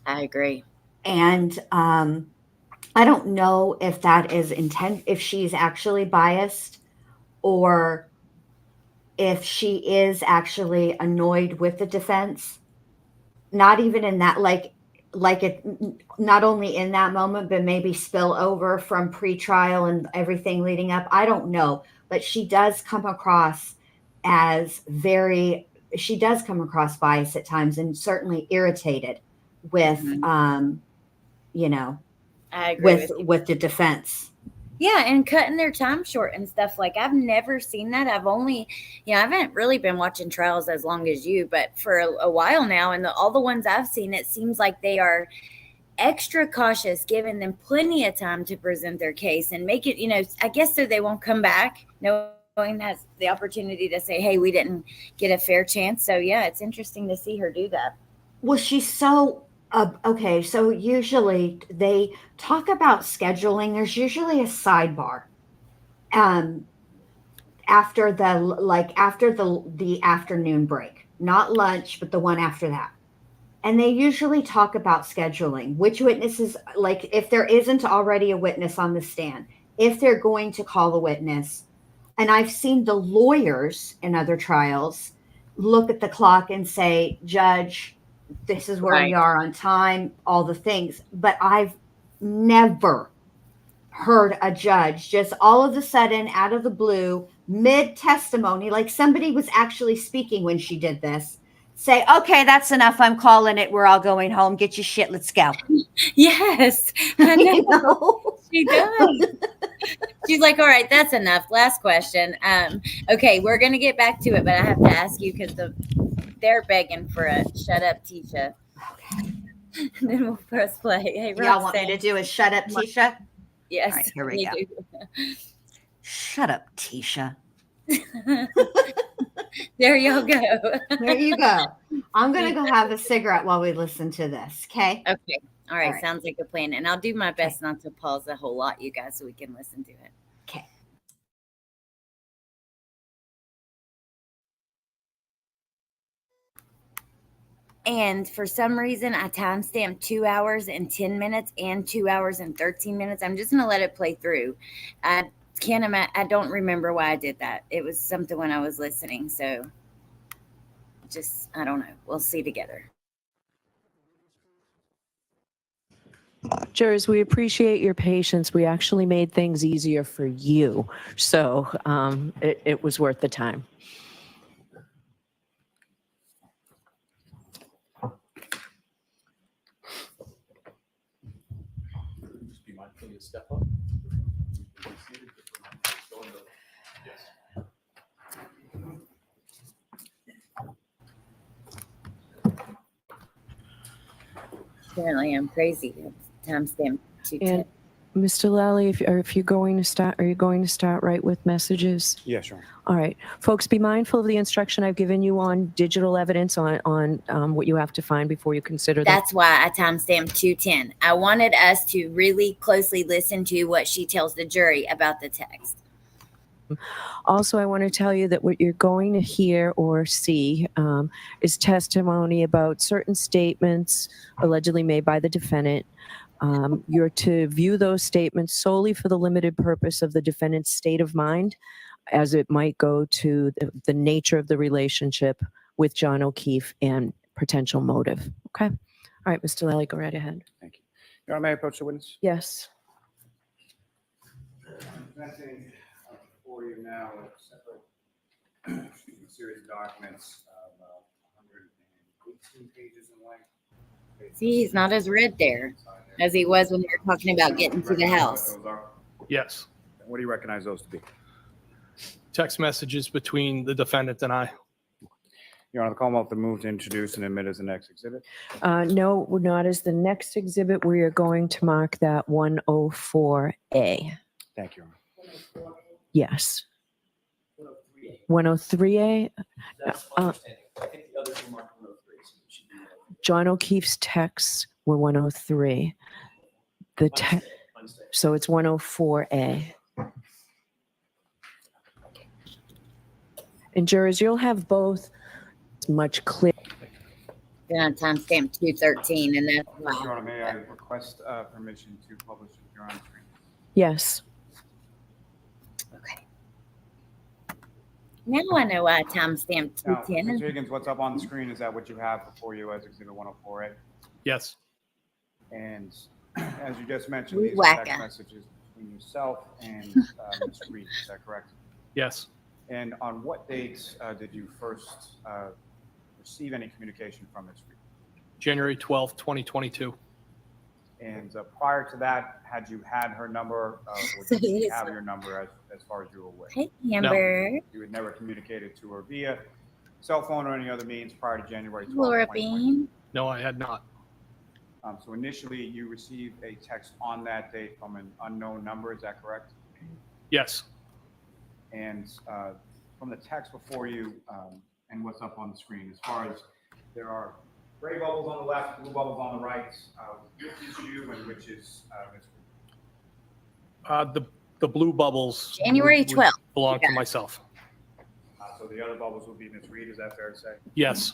I agree. And I don't know if that is if she's actually biased or if she is actually annoyed with the defense. Not even in that, like it, not only in that moment, but maybe spill over from pre-trial and everything leading up. I don't know, but she does come across as she does come across biased at times and certainly irritated with, you know, I agree with the defense. Yeah, and cutting their time short and stuff. Like, I've never seen that. I've only, I haven't really been watching trials as long as you, but for a while now, and all the ones I've seen, it seems like they are extra cautious, giving them plenty of time to present their case and make it, I guess so they won't come back. No one has the opportunity to say, hey, we didn't get a fair chance. So, yeah, it's interesting to see her do that. Well, she's so... okay, so usually they talk about scheduling. There's usually a sidebar after the afternoon break, not lunch, but the one after that. And they usually talk about scheduling, which witnesses, like if there isn't already a witness on the stand, if they're going to call a witness. And I've seen the lawyers in other trials look at the clock and say, Judge, this is where we are on time, all the things. But I've never heard a judge just all of a sudden, out of the blue, mid-testimony, like somebody was actually speaking when she did this, say, okay, that's enough. I'm calling it. We're all going home. Get your shit. Let's go. Yes, I know. She does. She's like, all right, that's enough. Last question. Okay, we're going to get back to it, but I have to ask you because they're begging for a shut up, Tisha. Okay. And then we'll press play. Hey, y'all want me to do a shut up, Tisha? Yes. All right, here we go. Shut up, Tisha. There you go. There you go. I'm going to go have a cigarette while we listen to this. Okay. Okay. All right. Sounds like a plan. And I'll do my best not to pause a whole lot, you guys, so we can listen to it. Okay. And for some reason, I timestamped 2 hours and 10 minutes and 2 hours and 13 minutes. I'm just going to let it play through. I don't remember why I did that. It was something when I was listening. So I don't know. We'll see together. Jurors, we appreciate your patience. We actually made things easier for you. So it was worth the time. Step up. Apparently, I'm crazy. Timestamp 210. Mr. Lally, if you're going to start, are you going to start right with messages? Yeah, sure. All right, folks, be mindful of the instruction I've given you on digital evidence on what you have to find before you consider that. That's why I timestamped 210. I wanted us to really closely listen to what she tells the jury about the text. Also, I want to tell you that what you're going to hear or see is testimony about certain statements allegedly made by the defendant. You're to view those statements solely for the limited purpose of the defendant's state of mind, as it might go to the nature of the relationship with John O'Keefe and potential motive. Okay? All right, Mr. Lally, go right ahead. Thank you. Your Honor, may I approach the witness? Yes. I'm presenting for you now a separate series of documents of 118 pages in length. See, he's not as red there as he was when we were talking about getting to the house. Those are? Yes. What do you recognize those to be? Text messages between the defendant and I. Your Honor, the Commonwealth to move to introduce and admit as the next exhibit. No, not as the next exhibit. We are going to mark that 104A. Thank you, Your Honor. Yes. 103A. That's my understanding. I think the others were marked 103. So it should be John O'Keefe's texts were 103. The so it's 104A. And jurors, you'll have both. It's much clearer. Then I timestamped 213, and that's Your why. Honor, may I request permission to publish it here on screen? Yes. Okay. Now I know why I timestamped Now, 210. Mr. Higgins, what's up on the screen, is that what you have before you as exhibit 104A? Yes. And as you just mentioned, Weed these are text whacker. messages between yourself and Ms. Reed, is that correct? Yes. And on what dates did you first receive any communication from Ms. Reed? January 12th, 2022. And prior to that, had you had her number, or So did she he's- have your number as far as you were aware? Hey, Amber. You had never communicated to her via cell phone or any other means prior to January 12th, Laura 2020? Bean. No, I had not. So initially, you received a text on that date from an unknown number, is that correct? Yes. And from the text before you and what's up on the screen, as far as there are gray bubbles on the left, blue bubbles on the right, which is you and which is Ms. Reed? The blue bubbles. January would 12th. Belong Yeah. to myself. So the other bubbles will be Ms. Reed, is that fair to say? Yes.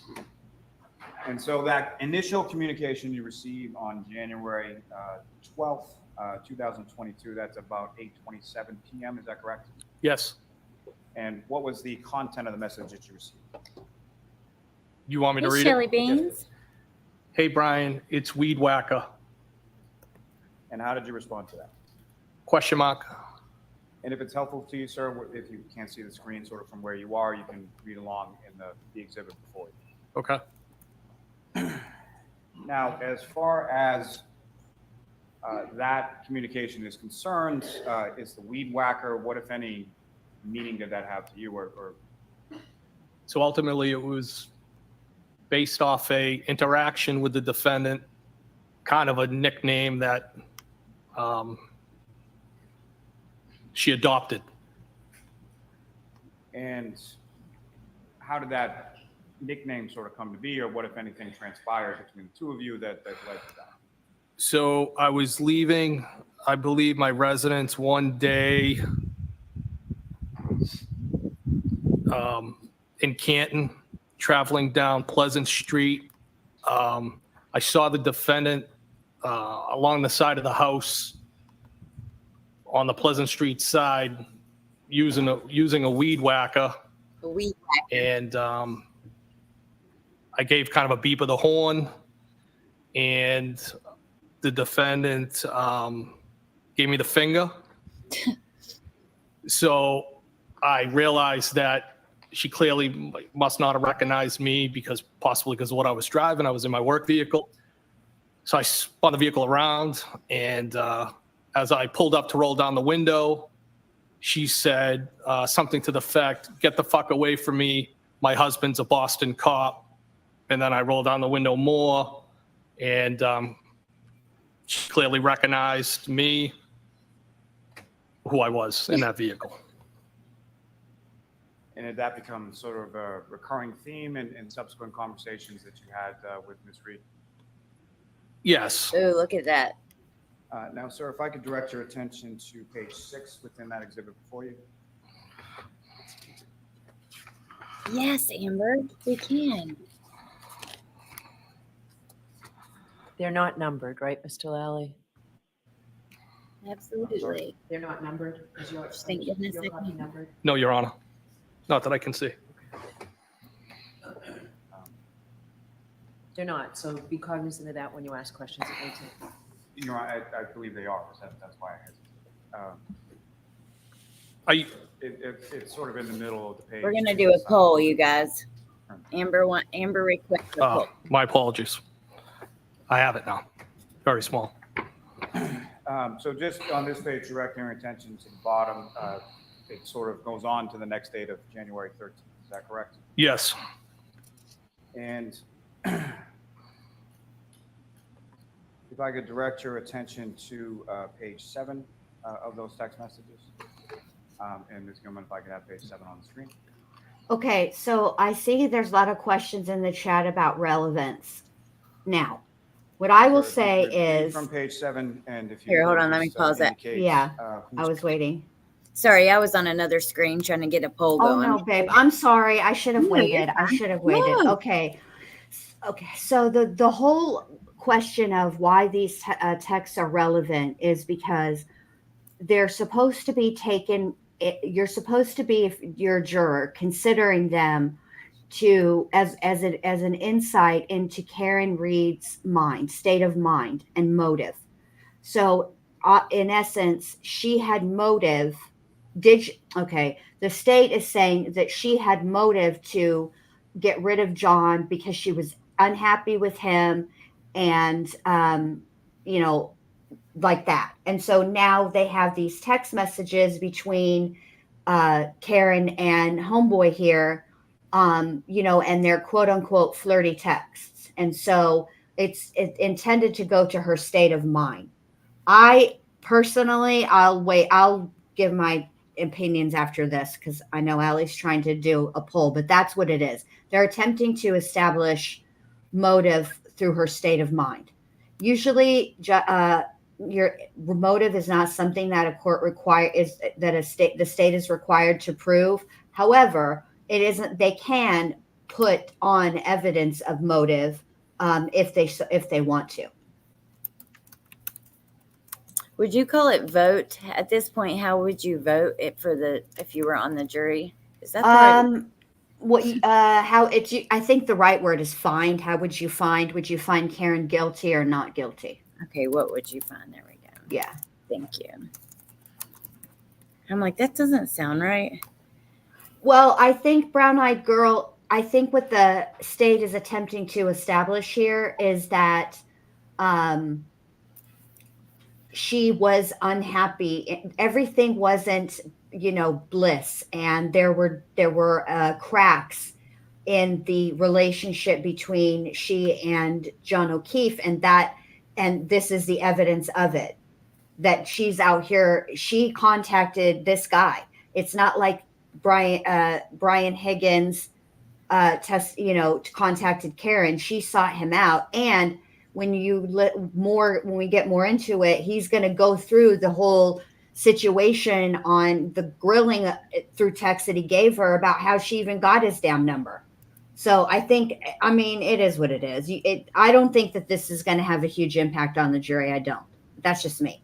And so that initial communication you received on January 12th, 2022, that's about 8:27 p.m., is that correct? Yes. And what was the content of the message that you received? You want me to Hey, read Shelly it? Beans. Hey, Brian, it's Weed Whacker. And how did you respond to that? Question mark. And if it's helpful to you, sir, if you can't see the screen sort of from where you are, you can read along in the exhibit before you. Okay. Now, as far as that communication is concerned, is the weed whacker, what, if any, meaning did that have to you? Or So ultimately, it was based off a interaction with the defendant, kind of a nickname that she adopted. and how did that nickname sort of come to be, or what, if anything, transpired between the two of you that led to that? So I was leaving, I believe, my residence one day in Canton, traveling down Pleasant Street. I saw the defendant along the side of the house on the Pleasant Street side using a weed whacker. A weed And I gave kind of a beep of the horn, and the defendant gave me the finger. So I realized that she clearly must not have recognized me possibly because of what I was driving. I was in my work vehicle. So I spun the vehicle around, and as I pulled up to roll down the window, she said something to the effect, "Get the fuck away from me. My husband's a Boston cop." And then I rolled down the window more, and she clearly recognized me. who I was in that vehicle. And did that become sort of a recurring theme in subsequent conversations that you had with Ms. Reed? Yes. Oh, look at that. Now, sir, if I could direct your attention to page 6 within that exhibit before you. Yes, Amber, we can. They're not numbered, right, Mr. Lally? Absolutely. They're not numbered. Is your, Just thank goodness I copy can. numbered? No, Your Honor. Not that I can see. They're not. So be cognizant of that when you ask questions. It may take. You know, I believe they are. That's why I hesitated. It's sort of in the middle of the page. We're gonna do a poll, you guys. Amber requested a poll. My apologies. I have it now. Very small. So just on this page, directing your attention to the bottom, it sort of goes on to the next date of January 13th. Is that correct? Yes. And if I could direct your attention to page 7 of those text messages. And Ms. Gilman, if I could have page 7 on the screen. Okay, so I see there's a lot of questions in the chat about relevance. Now, what I will Sir, if say you could read is, from page 7, and if you Here, hold could on, let me just, pause it. indicate, Yeah, who's I was waiting. Sorry, I was on another screen trying to get a poll Oh going. no, babe, I'm sorry. I should have No, you're waited. I fine. should have waited. No. Okay. Okay. So the whole question of why these texts are relevant is because they're supposed to be taken. You're supposed to be, if you're a juror, considering them to as an insight into Karen Reed's mind, state of mind, and motive. So, in essence, she had motive. Okay? The state is saying that she had motive to get rid of John because she was unhappy with him, and you know, like that. And so now they have these text messages between Karen and Homeboy here, you know, and they're quote unquote flirty texts. And so it's intended to go to her state of mind. I personally, I'll give my opinions after this because I know Allie's trying to do a poll, but that's what it is. They're attempting to establish motive through her state of mind. Usually, your motive is not something that a court the state is required to prove. However, it isn't. They can put on evidence of motive if they want to. Would you call it vote at this point? How would you vote it if you were on the jury? Is that the right? I think the right word is find. How would you find? Would you find Karen guilty or not guilty? Okay, what would you find? There we go. Yeah. Thank you. I'm like, that doesn't sound right. Well, I think brown-eyed girl, I think what the state is attempting to establish here is that she was unhappy. Everything wasn't, you know, bliss, and there were cracks in the relationship between she and John O'Keefe, and this is the evidence of it. That she's out here. She contacted this guy. It's not like Brian Higgins contacted Karen. She sought him out, and when we get more into it, he's going to go through the whole situation on the grilling through text that he gave her about how she even got his damn number. So I mean, it is what it is. I don't think that this is going to have a huge impact on the jury. I don't. That's just me.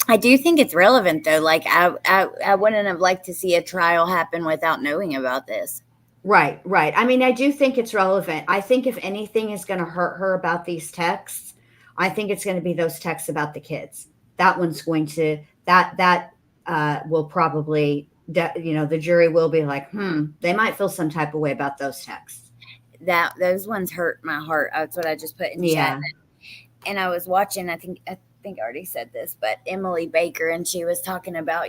I do think it's relevant though. Like I wouldn't have liked to see a trial happen without knowing about this. Right. I mean, I do think it's relevant. I think if anything is going to hurt her about these texts, I think it's going to be those texts about the kids. That one's going to, will probably, the jury will be like, they might feel some type of way about those texts. Those ones hurt my heart. That's what I just put in chat. And I was watching, I think I already said this, but Emily Baker, and she was talking about,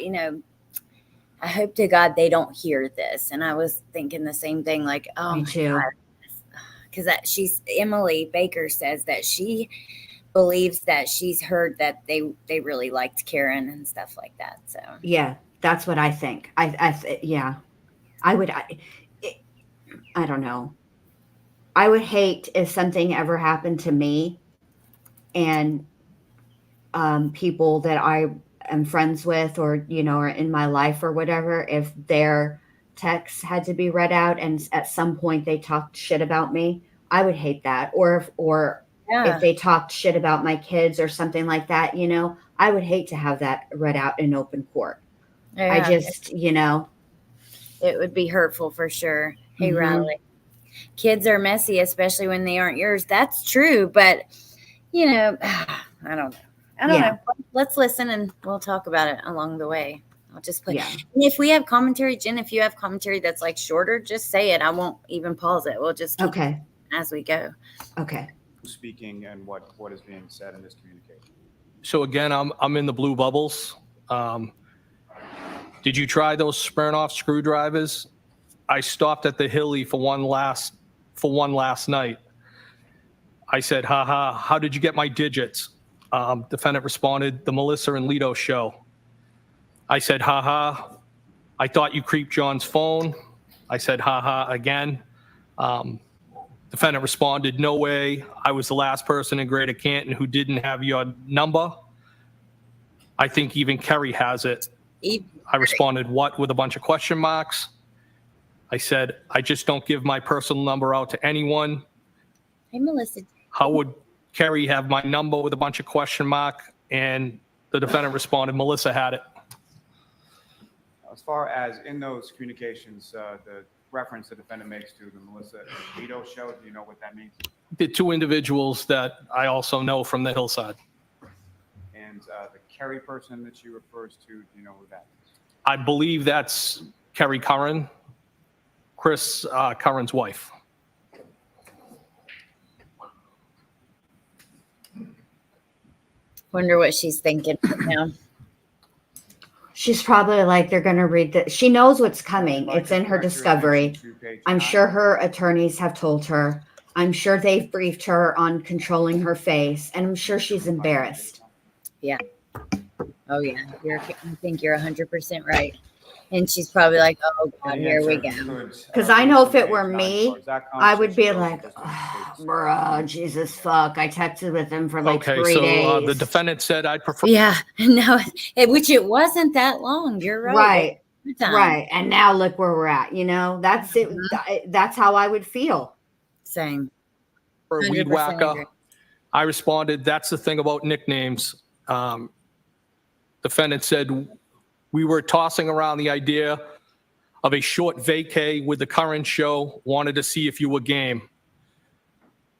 I hope to God they don't hear this. And I was thinking the same thing, like, oh, me too. Because Emily Baker says that she believes that she's heard that they really liked Karen and stuff like that. So Yeah, that's what I think. Yeah, I would. I don't know. I would hate if something ever happened to me and people that I am friends with or, are in my life or whatever, if their texts had to be read out and at some point they talked shit about me. I would hate that. Or if yeah, they talked shit about my kids or something like that, I would hate to have that read out in open court. I yeah, just, it would be hurtful for sure. Hey, mhm. Riley, kids are messy, especially when they aren't yours. That's true, but I don't know. I don't Yeah. know. Let's listen and we'll talk about it along the way. I'll just put. Yeah. And if we have commentary, Jen, if you have commentary that's like shorter, just say it. I won't even pause it. We'll just keep Okay. as we go. Okay. Speaking and what is being said in this communication. So again, I'm in the blue bubbles. Did you try those Smirnoff screwdrivers? I stopped at the Hilly for one last night. I said, haha, how did you get my digits? Defendant responded, the Melissa and Lito show. I said, haha, I thought you creeped John's phone. I said, haha, again. Defendant responded, no way. I was the last person in Greater Canton who didn't have your number. I think even Kerry has it. I responded, what, with a bunch of question marks. I said, I just don't give my personal number out to anyone. Hey, Melissa. How would Kerry have my number with a bunch of question mark? And the defendant responded, Melissa had it. As far as in those communications, the reference the defendant makes to the Melissa and Lito show, do you know what that means? The two individuals that I also know from the hillside. And the Kerry person that she refers to, do you know who that is? I believe that's Kerry Curran, Chris Curran's wife. Wonder what she's thinking now. She's probably like, they're going to read that. She knows what's coming. It's in her discovery. I'm sure her attorneys have told her. I'm sure they've briefed her on controlling her face. And I'm sure she's embarrassed. Yeah. Oh, yeah. I think you're 100% right. And she's probably like, oh, God, here we go. Because I know if it were me, I would be like, oh, bruh, Jesus, fuck. I texted with him for like 3 days. The defendant said I'd prefer. Yeah. No, which it wasn't that long. You're right. Right. And now look where we're at. That's it. That's how I would feel. Same. Weed whacker. I responded, that's the thing about nicknames. Defendant said, we were tossing around the idea of a short vacay with the current show, wanted to see if you were game.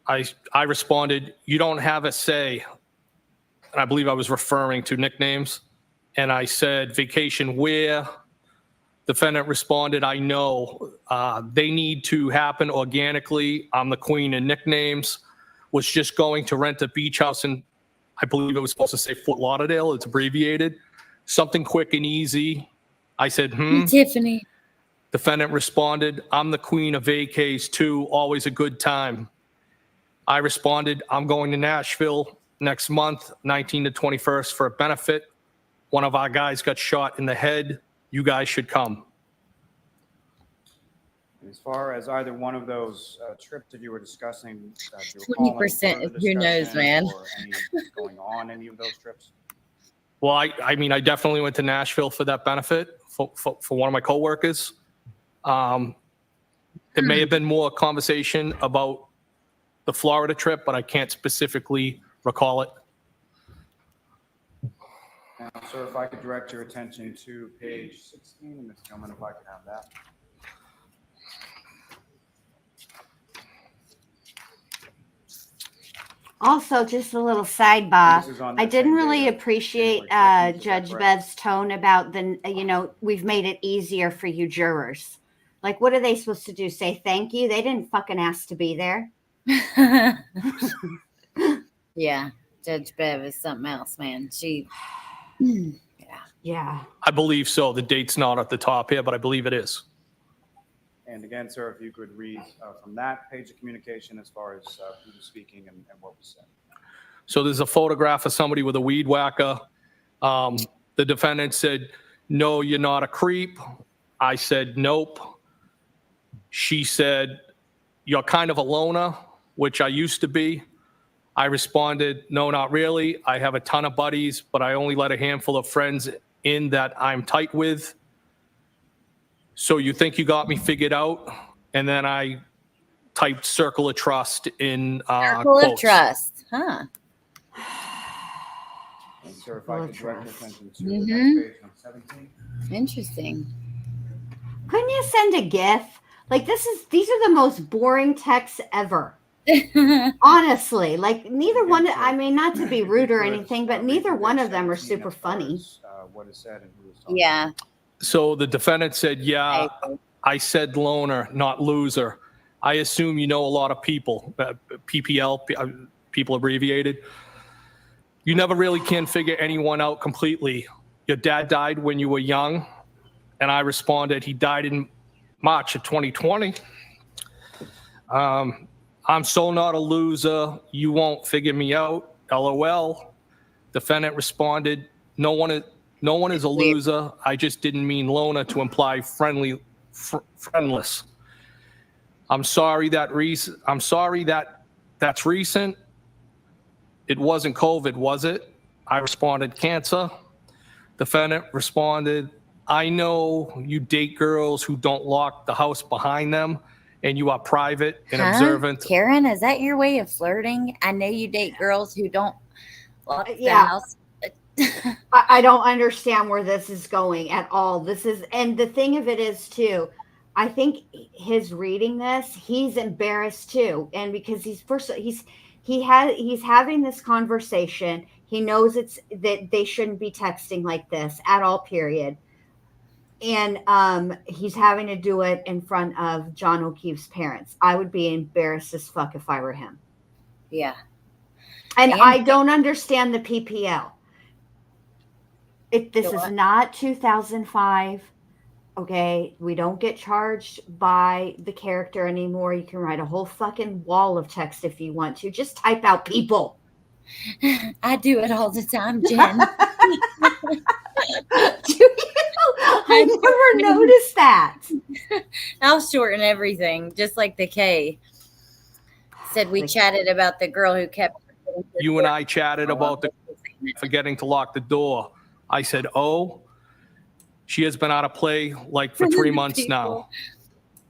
I responded, you don't have a say. And I believe I was referring to nicknames. And I said, vacation where? Defendant responded, I know. They need to happen organically. I'm the queen of nicknames. Was just going to rent a beach house in, I believe it was supposed to say Fort Lauderdale. It's abbreviated. Something quick and easy. I said, Tiffany. Defendant responded, I'm the queen of vacays too, always a good time. I responded, I'm going to Nashville next month, 19 to 21st for a benefit. One of our guys got shot in the head. You guys should come. As far as either one of those trips that you were discussing, 20% is who knows, man. Or going on any of those trips? Well, I mean, I definitely went to Nashville for that benefit for one of my coworkers. There may have been more conversation about the Florida trip, but I can't specifically recall it. Now, sir, if I could direct your attention to page 16, Ms. Gilman, if I could have that. Also, just a little sidebar. This is on I that didn't same really day, appreciate January 13th, is that Judge correct? Bev's tone about we've made it easier for you jurors. Like, what are they supposed to do? Say thank you? They didn't fucking ask to be there. Yeah. Judge Bev is something else, man. Yeah. I believe so. The date's not at the top here, but I believe it is. And again, sir, if you could read from that page of communication as far as who was speaking and what was said. So there's a photograph of somebody with a weed whacker. The defendant said, no, you're not a creep. I said, nope. She said, you're kind of a loner, which I used to be. I responded, no, not really. I have a ton of buddies, but I only let a handful of friends in that I'm tight with. So you think you got me figured out? And then I typed circle of trust in Circle of quotes. trust, huh? And sir, if I could direct your attention to the Mhm. next page, number 17. Interesting. Couldn't you send a GIF? Like these are the most boring texts ever. Honestly, like neither one. I mean, not to be rude or anything, but neither one of them are super funny. What is said and who is talking. Yeah. So the defendant said, yeah, I said loner, not loser. I assume you know a lot of people, PPL, people abbreviated. You never really can figure anyone out completely. Your dad died when you were young. And I responded, he died in March of 2020. I'm so not a loser. You won't figure me out. LOL. Defendant responded, no one is a loser. I just didn't mean loner to imply friendless. I'm sorry that's recent. It wasn't COVID, was it? I responded, cancer. Defendant responded, I know you date girls who don't lock the house behind them and you are private and observant. Karen, is that your way of flirting? I know you date girls who don't lock the house. I don't understand where this is going at all. And the thing of it is too, I think his reading this, he's embarrassed too. And because he's having this conversation, he knows that they shouldn't be texting like this at all, period. And he's having to do it in front of John O'Keefe's parents. I would be embarrassed as fuck if I were him. Yeah. And I don't understand the PPL. This is not 2005. Okay, we don't get charged by the character anymore. You can write a whole fucking wall of text if you want to. Just type out people. I do it all the time, Jen. I never noticed that. I'll shorten everything, just like the K. Said we chatted about the girl who kept. You and I chatted about the forgetting to lock the door. I said, oh, she has been out of play like for 3 months now.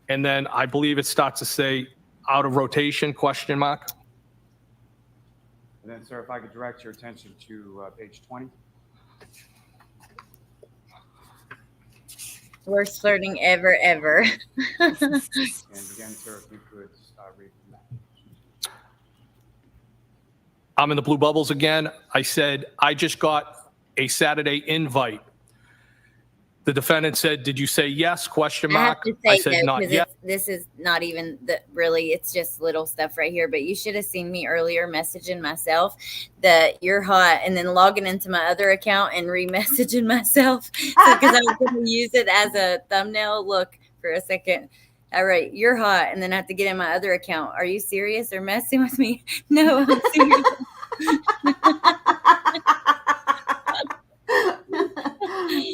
And then I believe it starts to say out of rotation, question mark. And then, sir, if I could direct your attention to page 20. Worst flirting ever. And again, sir, if you could read from that. I'm in the blue bubbles again. I said, I just got a Saturday invite. The defendant said, did you say yes? Question mark. I said not yet. This is not even really, it's just little stuff right here, but you should have seen me earlier messaging myself that you're hot and then logging into my other account and re-messaging myself because I was going to use it as a thumbnail. Look for a second. All right, you're hot. And then I have to get in my other account. Are you serious or messing with me? No, I'm serious.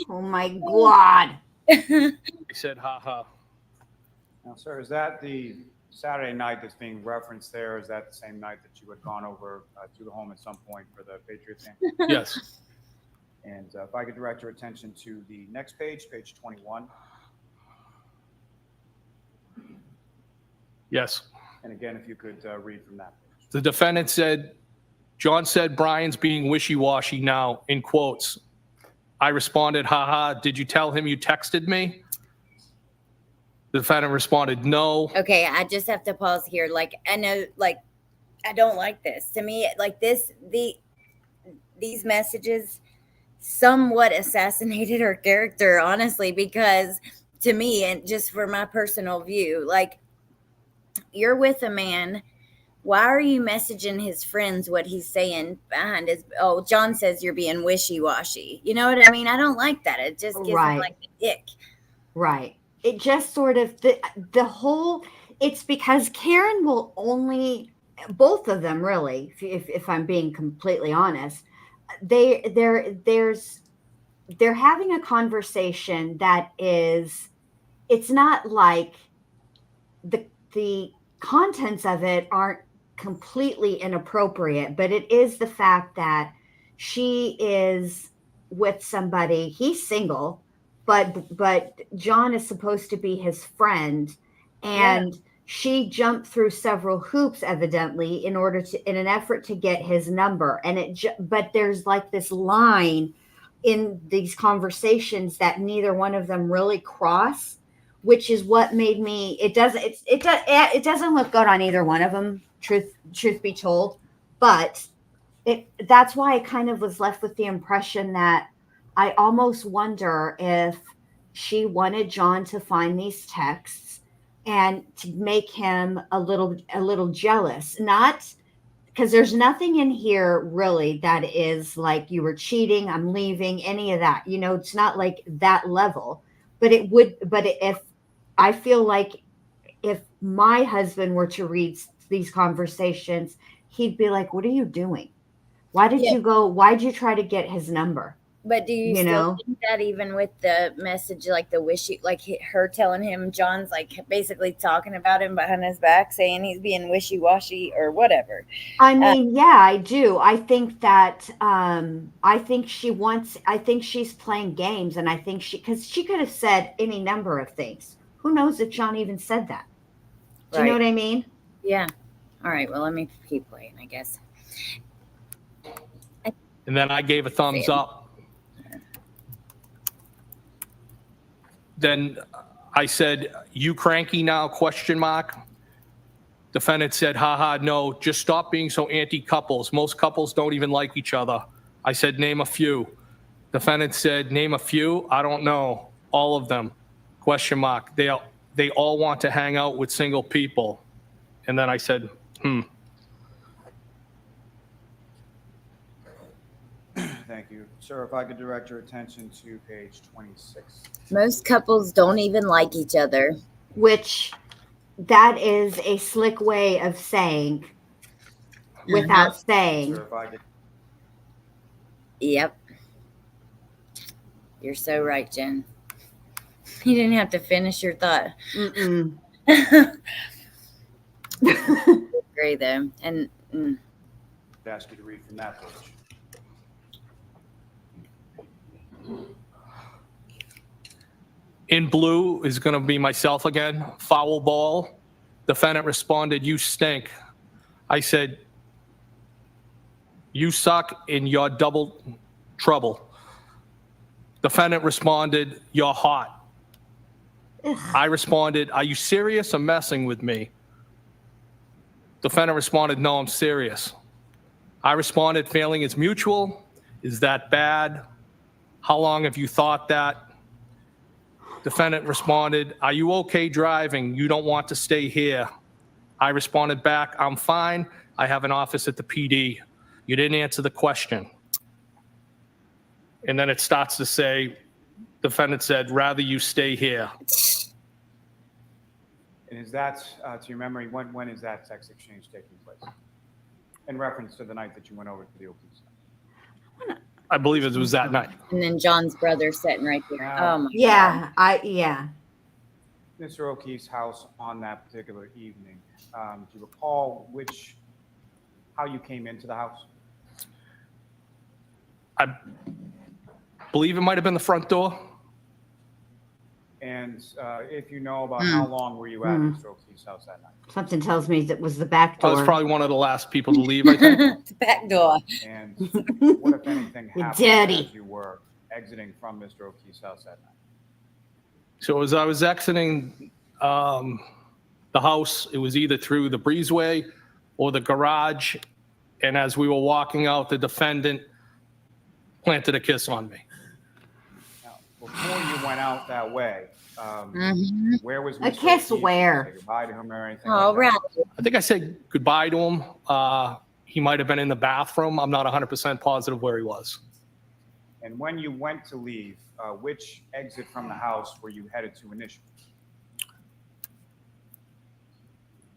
Oh my God. He said, haha. Now, sir, is that the Saturday night that's being referenced there? Is that the same night that you had gone over to the home at some point for the Patriots game? Yes. And if I could direct your attention to the next page, page 21. Yes. And again, if you could read from that page. The defendant said, John said Brian's being wishy-washy now, in quotes. I responded, haha, did you tell him you texted me? The defendant responded, no. Okay, I just have to pause here. Like, I know, like, I don't like this. To me, like these messages somewhat assassinated her character, honestly, because to me, and just for my personal view, like, you're with a man. Why are you messaging his friends what he's saying behind his? Oh, John says you're being wishy-washy. You know what I mean? I don't like that. It just gives him like the ick. Right. It just sort of the whole. It's because Karen will only both of them really, if I'm being completely honest, they're having a conversation that is, it's not like the contents of it aren't completely inappropriate, but it is the fact that she is with somebody, he's single, but John is supposed to be his friend, and she jumped through several hoops evidently in an effort to get his number, and but there's like this line in these conversations that neither one of them really cross, which is what made me, it doesn't look good on either one of them, truth be told, but that's why I kind of was left with the impression that I almost wonder if she wanted John to find these texts and to make him a little jealous, not because there's nothing in here really that is like you were cheating, I'm leaving, any of that. It's not like that level, but if I feel like if my husband were to read these conversations, he'd be like, what are you doing? Why did you try to get his number? But do you still think that even with the message, like the wishy, like her telling him John's like basically talking about him behind his back, saying he's being wishy-washy or whatever? I mean, yeah, I do. I think that I think she's playing games, and I think because she could have said any number of things. Who knows if John even said that? Do you know what I mean? Yeah. All right. Well, let me keep playing, I guess. And then I gave a thumbs up. Then I said, "You cranky now, question mark." Defendant said, haha, no, just stop being so anti-couples. Most couples don't even like each other. I said, name a few. Defendant said, name a few? I don't know. All of them, question mark. They all want to hang out with single people. And then I said, Thank you. Sir, if I could direct your attention to page 26. Most couples don't even like each other. Which that is a slick way of saying without saying. Sir, if I could. Yep. You're so right, Jen. You didn't have to finish your thought. Great, though. And Ask you to read from that page. in blue is going to be myself again. Foul ball. Defendant responded, you stink. I said, you suck and you're double trouble. Defendant responded, you're hot. I responded, are you serious or messing with me? Defendant responded, no, I'm serious. I responded, feeling is mutual. Is that bad? How long have you thought that? Defendant responded, are you okay driving? You don't want to stay here. I responded back, I'm fine. I have an office at the PD. You didn't answer the question. And then it starts to say, defendant said, rather you stay here. And is that, to your memory, when is that text exchange taking place? In reference to the night that you went over to the OP's? I believe it was that night. and then John's brother sitting right there. Now, Oh my Yeah, God. Mr. O'Keefe's house on that particular evening. Do you recall how you came into the house? I believe it might have been the front door. And if you know about how long were you at Mr. O'Keefe's house that night? something tells me that was the back I door. was probably one of the last people to leave, I think. The back door. And what, if anything, You're happened dirty. as you were exiting from Mr. O'Keefe's house that night? So as I was exiting the house, it was either through the breezeway or the garage. And as we were walking out, the defendant planted a kiss on me. Now, before you went out that way, where was Mr. A kiss O'Keefe? where? Did you say goodbye to him or anything? Oh, like that? right. I think I said goodbye to him. He might have been in the bathroom. I'm not 100% positive where he was. And when you went to leave, which exit from the house were you headed to initially?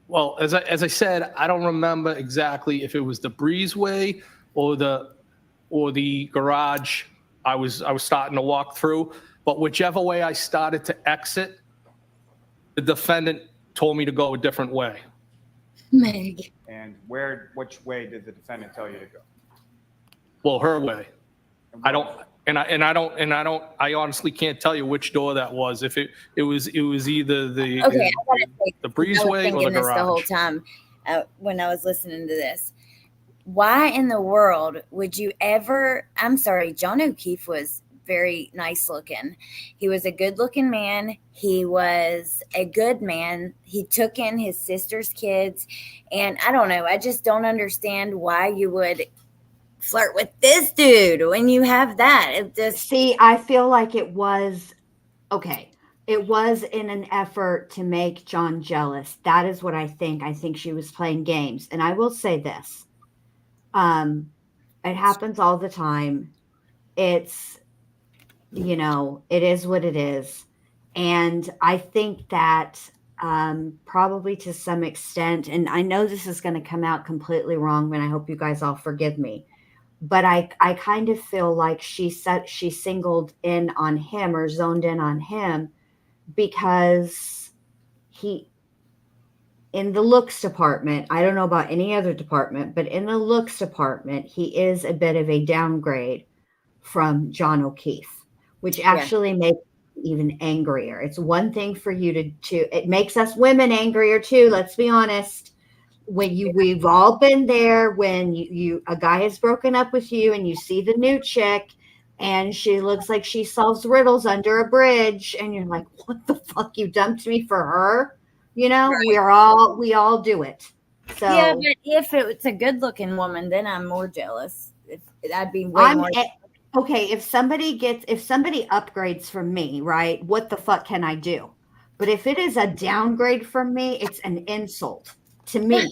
Well, as I said, I don't remember exactly if it was the breezeway or the garage I was starting to walk through, but whichever way I started to exit, the defendant told me to go a different way. Meg. And which way did the defendant tell you to go? Well, her way. And I what- don't, I honestly can't tell you which door that was. If it was either the, Okay, I gotta say, the I was breezeway or the thinking this the whole garage. time when I was listening to this. Why in the world would you ever? I'm sorry, John O'Keefe was very nice looking. He was a good looking man. He was a good man. He took in his sister's kids. And I don't know, I just don't understand why you would flirt with this dude when you have that. It just, See, I feel like it was okay. It was in an effort to make John jealous. That is what I think. I think she was playing games. And I will say this. It happens all the time. It's, it is what it is. And I think that probably to some extent, and I know this is going to come out completely wrong, and I hope you guys all forgive me, but I kind of feel like she singled in on him or zoned in on him because he, in the looks department, I don't know about any other department, but in the looks department, he is a bit of a downgrade from John O'Keefe, which actually makes me even angrier. It's one thing for you to it makes us women angrier too. Let's be honest. We've all been there when you a guy has broken up with you and you see the new chick and she looks like she solves riddles under a bridge and you're like, what the fuck, you dumped me for her? Right. We all do it. So yeah, but if it's a good looking woman, then I'm more jealous. I'd be way more. Okay, if somebody upgrades from me, right? What the fuck can I do? But if it is a downgrade from me, it's an insult to me.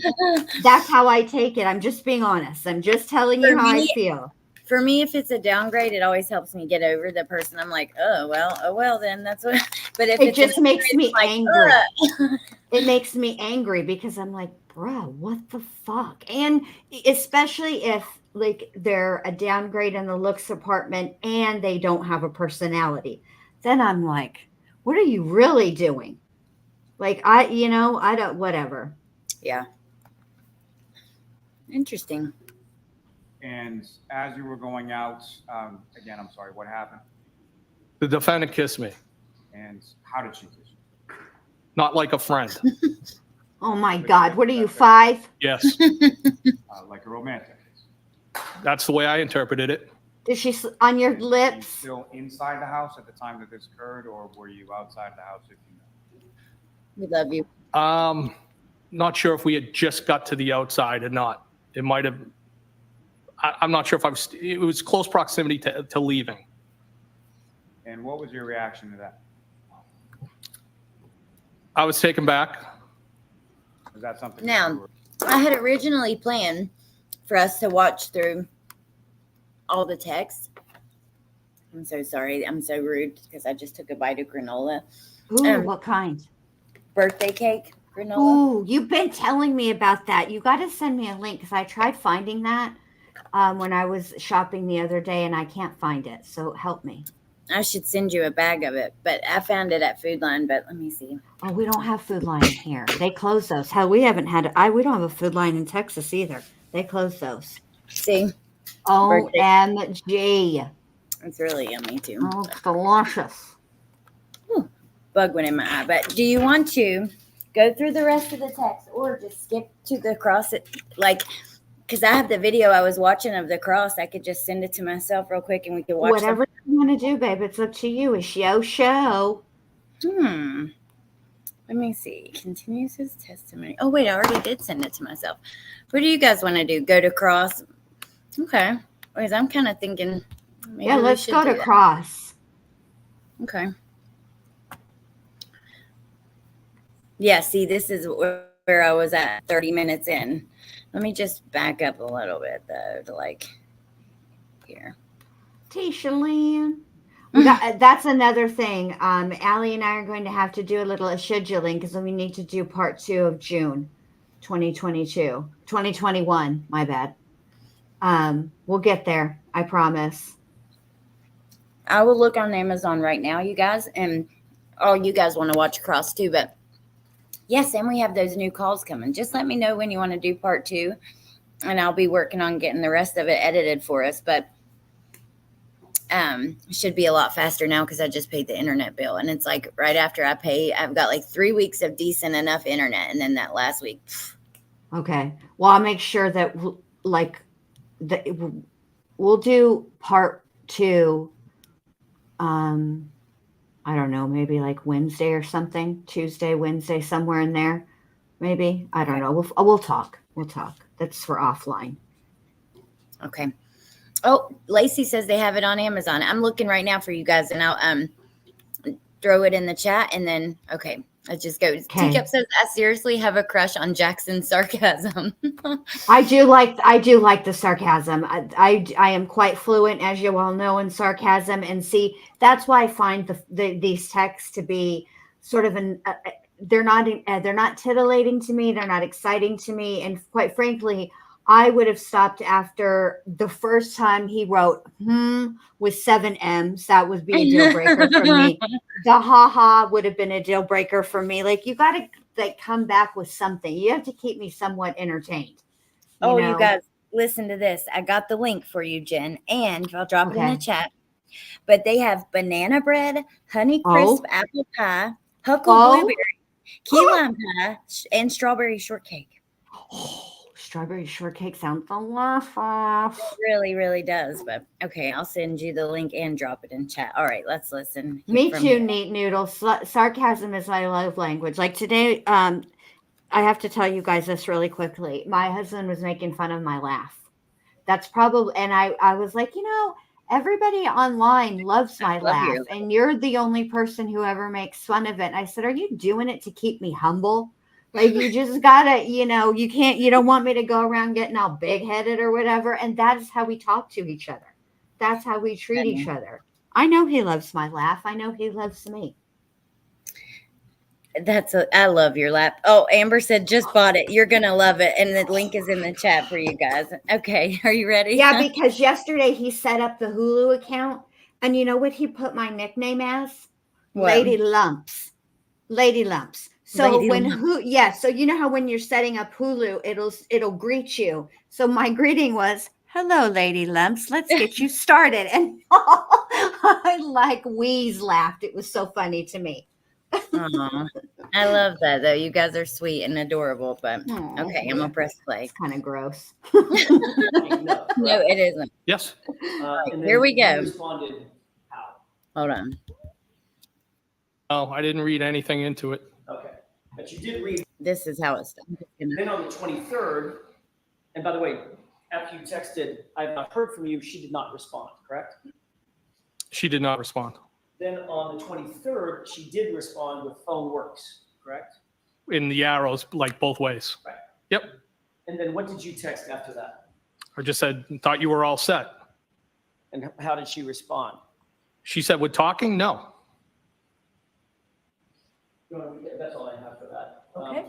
That's how I take it. I'm just being honest. I'm just telling you how I feel. For me, if it's a downgrade, it always helps me get over the person. I'm like, oh well, then that's what. But if It it's just makes me like, angry. It makes me angry because I'm like, bro, what the fuck? And especially if like they're a downgrade in the looks department and they don't have a personality, then I'm like, what are you really doing? Like I don't, whatever. Yeah. Interesting. And as you were going out, again, I'm sorry, what happened? The defendant kissed me, And how did she kiss you? not like a friend. Oh my God. What are you, 5? Yes, Like a romantic kiss. that's the way I interpreted it. Is she on your Were you lips? still inside the house at the time that this occurred, or were you outside the house? If you know? We love you. Not sure if we had just got to the outside or not. It might have. I'm not sure if it was close proximity to leaving. And what was your reaction to that? I was taken back. Was that something? Now, you were- I had originally planned for us to watch through all the text. I'm so sorry. I'm so rude because I just took a bite of granola. Ooh, what kind? Birthday cake granola. Ooh, you've been telling me about that. You got to send me a link because I tried finding that when I was shopping the other day and I can't find it. So help me. I should send you a bag of it, but I found it at Food Line. But let me see. Oh, we don't have Food Line here. They close those. Hell, we haven't had we don't have a Food Line in Texas either. They close those. See, OMG. it's really yummy too. Oh, it's delicious. Bug went in my eye. But do you want to go through the rest of the text or just skip to the cross? Because I have the video I was watching of the cross. I could just send it to myself real quick and we could watch Whatever you want to do, babe. It's up to you. It's your show. Let me see. Continues his testimony. Oh, wait. I already did send it to myself. What do you guys want to do? Go to cross? Okay. Because I'm kind of thinking. Maybe Yeah, we let's should go do to that. cross. Okay. Yeah, see, this is where I was at 30 minutes in. Let me just back up a little bit, though, to like here. Tisha Lynn. That's another thing. Allie and I are going to have to do a little scheduling because we need to do part 2 of June. 2022, 2021, my bad. We'll get there. I promise. I will look on Amazon right now, you guys, and you guys want to watch Cross too, but yes, and we have those new calls coming. Just let me know when you want to do part 2, and I'll be working on getting the rest of it edited for us, but should be a lot faster now because I just paid the internet bill, and it's like right after I pay, I've got like 3 weeks of decent enough internet, and then that last week. Okay. Well, I'll make sure that we'll do part 2. I don't know, maybe like Wednesday or something, Tuesday, Wednesday, somewhere in there. Maybe. I don't know. We'll talk. We'll talk. That's for offline. Okay. Oh, Lacey says they have it on Amazon. I'm looking right now for you guys, and I'll throw it in the chat, and then okay. It just goes. Okay. Teacup says, I seriously have a crush on Jackson's sarcasm. I do like the sarcasm. I am quite fluent, as you all know, in sarcasm, and see, that's why I find these texts to be sort of they're not titillating to me. They're not exciting to me, and quite frankly, I would have stopped after the first time he wrote with 7 M's. That would be a deal breaker for me. The ha would have been a deal breaker for me. Like, you got to like come back with something. You have to keep me somewhat entertained. You guys, listen to this. I got the link for you, Jen, and I'll drop it in the chat. But they have banana bread, honey crisp apple pie, huckle blueberry, key lime pie, and strawberry shortcake. Strawberry shortcake sounds delicious. It really, really does. But okay, I'll send you the link and drop it in chat. All right, let's listen. Me too, Neat Noodle. Sarcasm is my love language. Like today, I have to tell you guys this really quickly. My husband was making fun of my laugh. That's probably, and I was like, everybody online loves my laugh, and you're the only person who ever makes fun of it. And I said, are you doing it to keep me humble? Like, you just gotta, you don't want me to go around getting all big headed or whatever. And that is how we talk to each other. That's how we treat each other. I know he loves my laugh. I know he loves me. I love your laugh. Oh, Amber said, just bought it. You're going to love it. And the link is in the chat for you guys. Okay. Are you ready? Yeah, because yesterday he set up the Hulu account. And you know what he put my nickname as? What? Lady Lumps. Lady Lumps. So so you know how when you're setting up Hulu, it'll greet you. So my greeting was, hello, Lady Lumps. Let's get you started. And I like wheeze laughed. It was so funny to me. I love that, though. You guys are sweet and adorable. But okay, I'm gonna press play. It's kind of gross. No, it isn't. Yes. Here we go. You responded how? Hold on. Oh, I didn't read anything into it. Okay. But you did read. This is how it's done. Then on the 23rd, and by the way, after you texted, I have not heard from you, she did not respond, correct? She did not respond. Then on the 23rd, she did respond with phone works, correct? In the arrows, like both ways. Right. Yep. And then what did you text after that? I just said, thought you were all set. And how did she respond? She said, we're talking? No. That's all I have for that. Okay.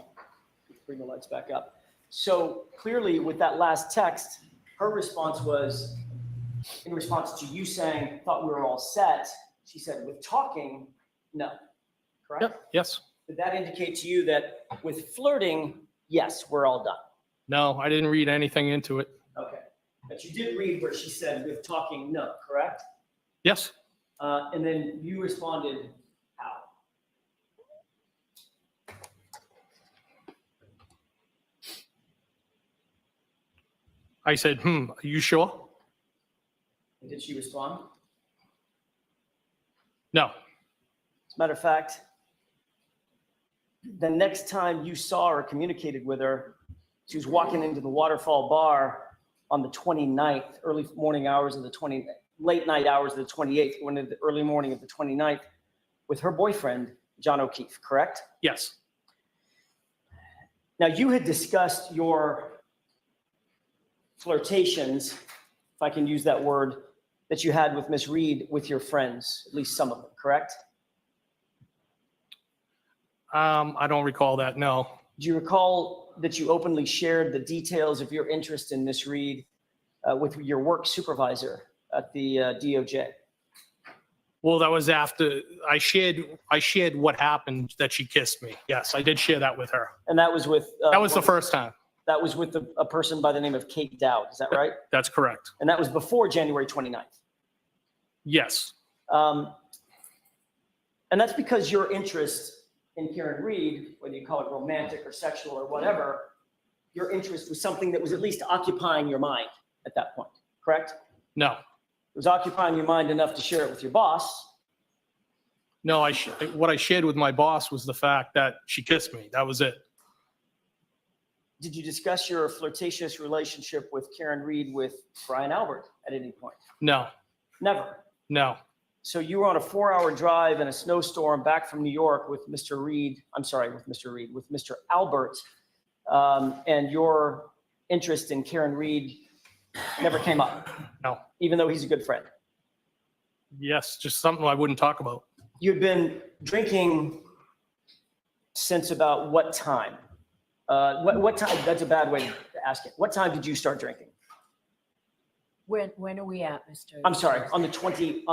Bring the lights back up. So clearly with that last text, her response was, in response to you saying, thought we were all set, she said, with talking, no. Correct? Yep. Yes. Did that indicate to you that with flirting, yes, we're all done? No, I didn't read anything into it. Okay. But you did read where she said with talking, no, correct? Yes. And then you responded how? I said, are you sure? And did she respond? No. As a matter of fact, the next time you saw or communicated with her, she was walking into the Waterfall Bar on the 29th, late night hours of the 28th, one of the early morning of the 29th, with her boyfriend, John O'Keefe, correct? Yes. Now, you had discussed your flirtations, if I can use that word, that you had with Miss Reed with your friends, at least some of them, correct? I don't recall that, no. Do you recall that you openly shared the details of your interest in Miss Reed with your work supervisor at the DOJ? Well, that was after I shared what happened, that she kissed me. Yes, I did share that with her. And that was with That was the first time. That was with a person by the name of Kate Dowd. Is that right? That's correct. And that was before January 29th. Yes. And that's because your interest in Karen Reed, whether you call it romantic or sexual or whatever, your interest was something that was at least occupying your mind at that point, correct? No. It was occupying your mind enough to share it with your boss. No, what I shared with my boss was the fact that she kissed me. That was it. Did you discuss your flirtatious relationship with Karen Reed with Brian Albert at any point? No. Never. No. So you were on a 4-hour drive in a snowstorm back from New York with Mr. Reed. I'm sorry, with Mr. Albert. And your interest in Karen Reed never came up. No. Even though he's a good friend. Yes, just something I wouldn't talk about. You'd been drinking since about what time? What time? That's a bad way to ask it. What time did you start drinking? When are we at, Mr.? I'm sorry, on the 28th,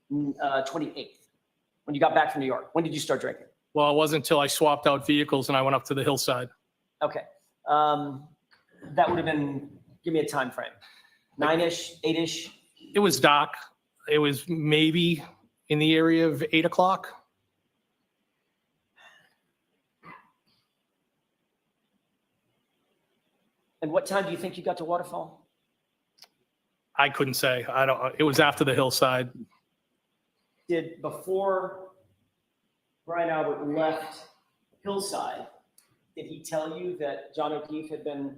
when you got back from New York. When did you start drinking? Well, it wasn't until I swapped out vehicles and I went up to the hillside. Okay. That would have been, give me a time frame. 9-ish, 8-ish? It was dark. It was maybe in the area of 8 o'clock. And what time do you think you got to Waterfall? I couldn't say. It was after the hillside. Before Brian Albert left Hillside, did he tell you that John O'Keefe had been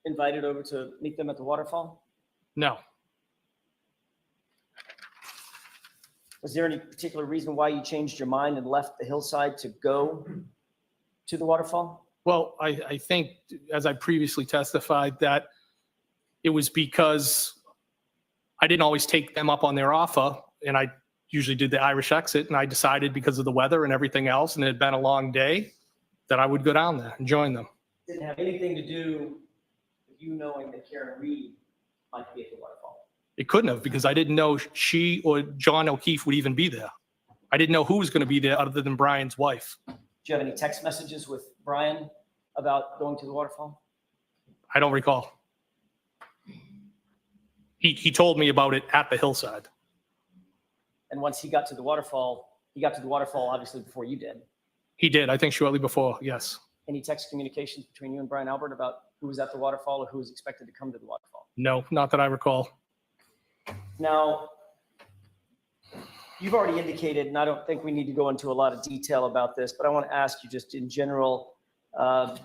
invited over to meet them at the Waterfall? No. Was there any particular reason why you changed your mind and left the Hillside to go to the Waterfall? Well, I think, as I previously testified, that it was because I didn't always take them up on their offer, and I usually did the Irish exit, and I decided because of the weather and everything else, and it had been a long day, that I would go down there and join them. Didn't have anything to do with you knowing that Karen Reed might be at the Waterfall. It couldn't have, because I didn't know she or John O'Keefe would even be there. I didn't know who was going to be there other than Brian's wife. Do you have any text messages with Brian about going to the Waterfall? I don't recall. He told me about it at the hillside. And once he got to the Waterfall obviously before you did. He did, I think shortly before, yes. Any text communications between you and Brian Albert about who was at the Waterfall or who was expected to come to the Waterfall? No, not that I recall. Now, you've already indicated, and I don't think we need to go into a lot of detail about this, but I want to ask you just in general, the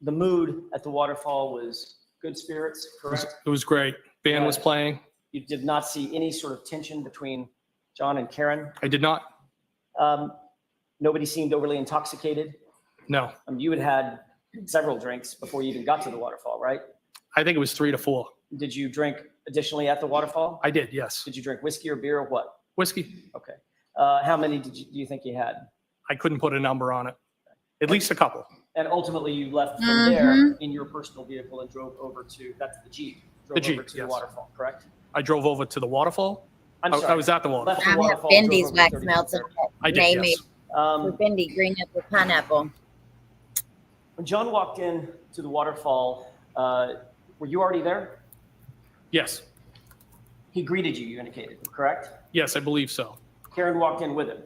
mood at the Waterfall was good spirits, correct? It was great. Band was playing. You did not see any sort of tension between John and Karen? I did not. Nobody seemed overly intoxicated? No. You had several drinks before you even got to the Waterfall, right? I think it was 3 to 4. Did you drink additionally at the Waterfall? I did, yes. Did you drink whiskey or beer or what? Whiskey. Okay. How many do you think you had? I couldn't put a number on it. At least a couple. And ultimately you left from there in your personal vehicle and drove over to, that's the Jeep. Drove over to the yes. Waterfall, correct? I drove over to the Waterfall. I'm I sorry. was at the Waterfall. Left the I have Waterfall, Bendy's drove over wax to melts 33rd. I did, name yes. for Bendy green apple pineapple. When John walked in to the Waterfall, were you already there? Yes. He greeted you, you indicated, correct? Yes, I believe so. Karen walked in with him,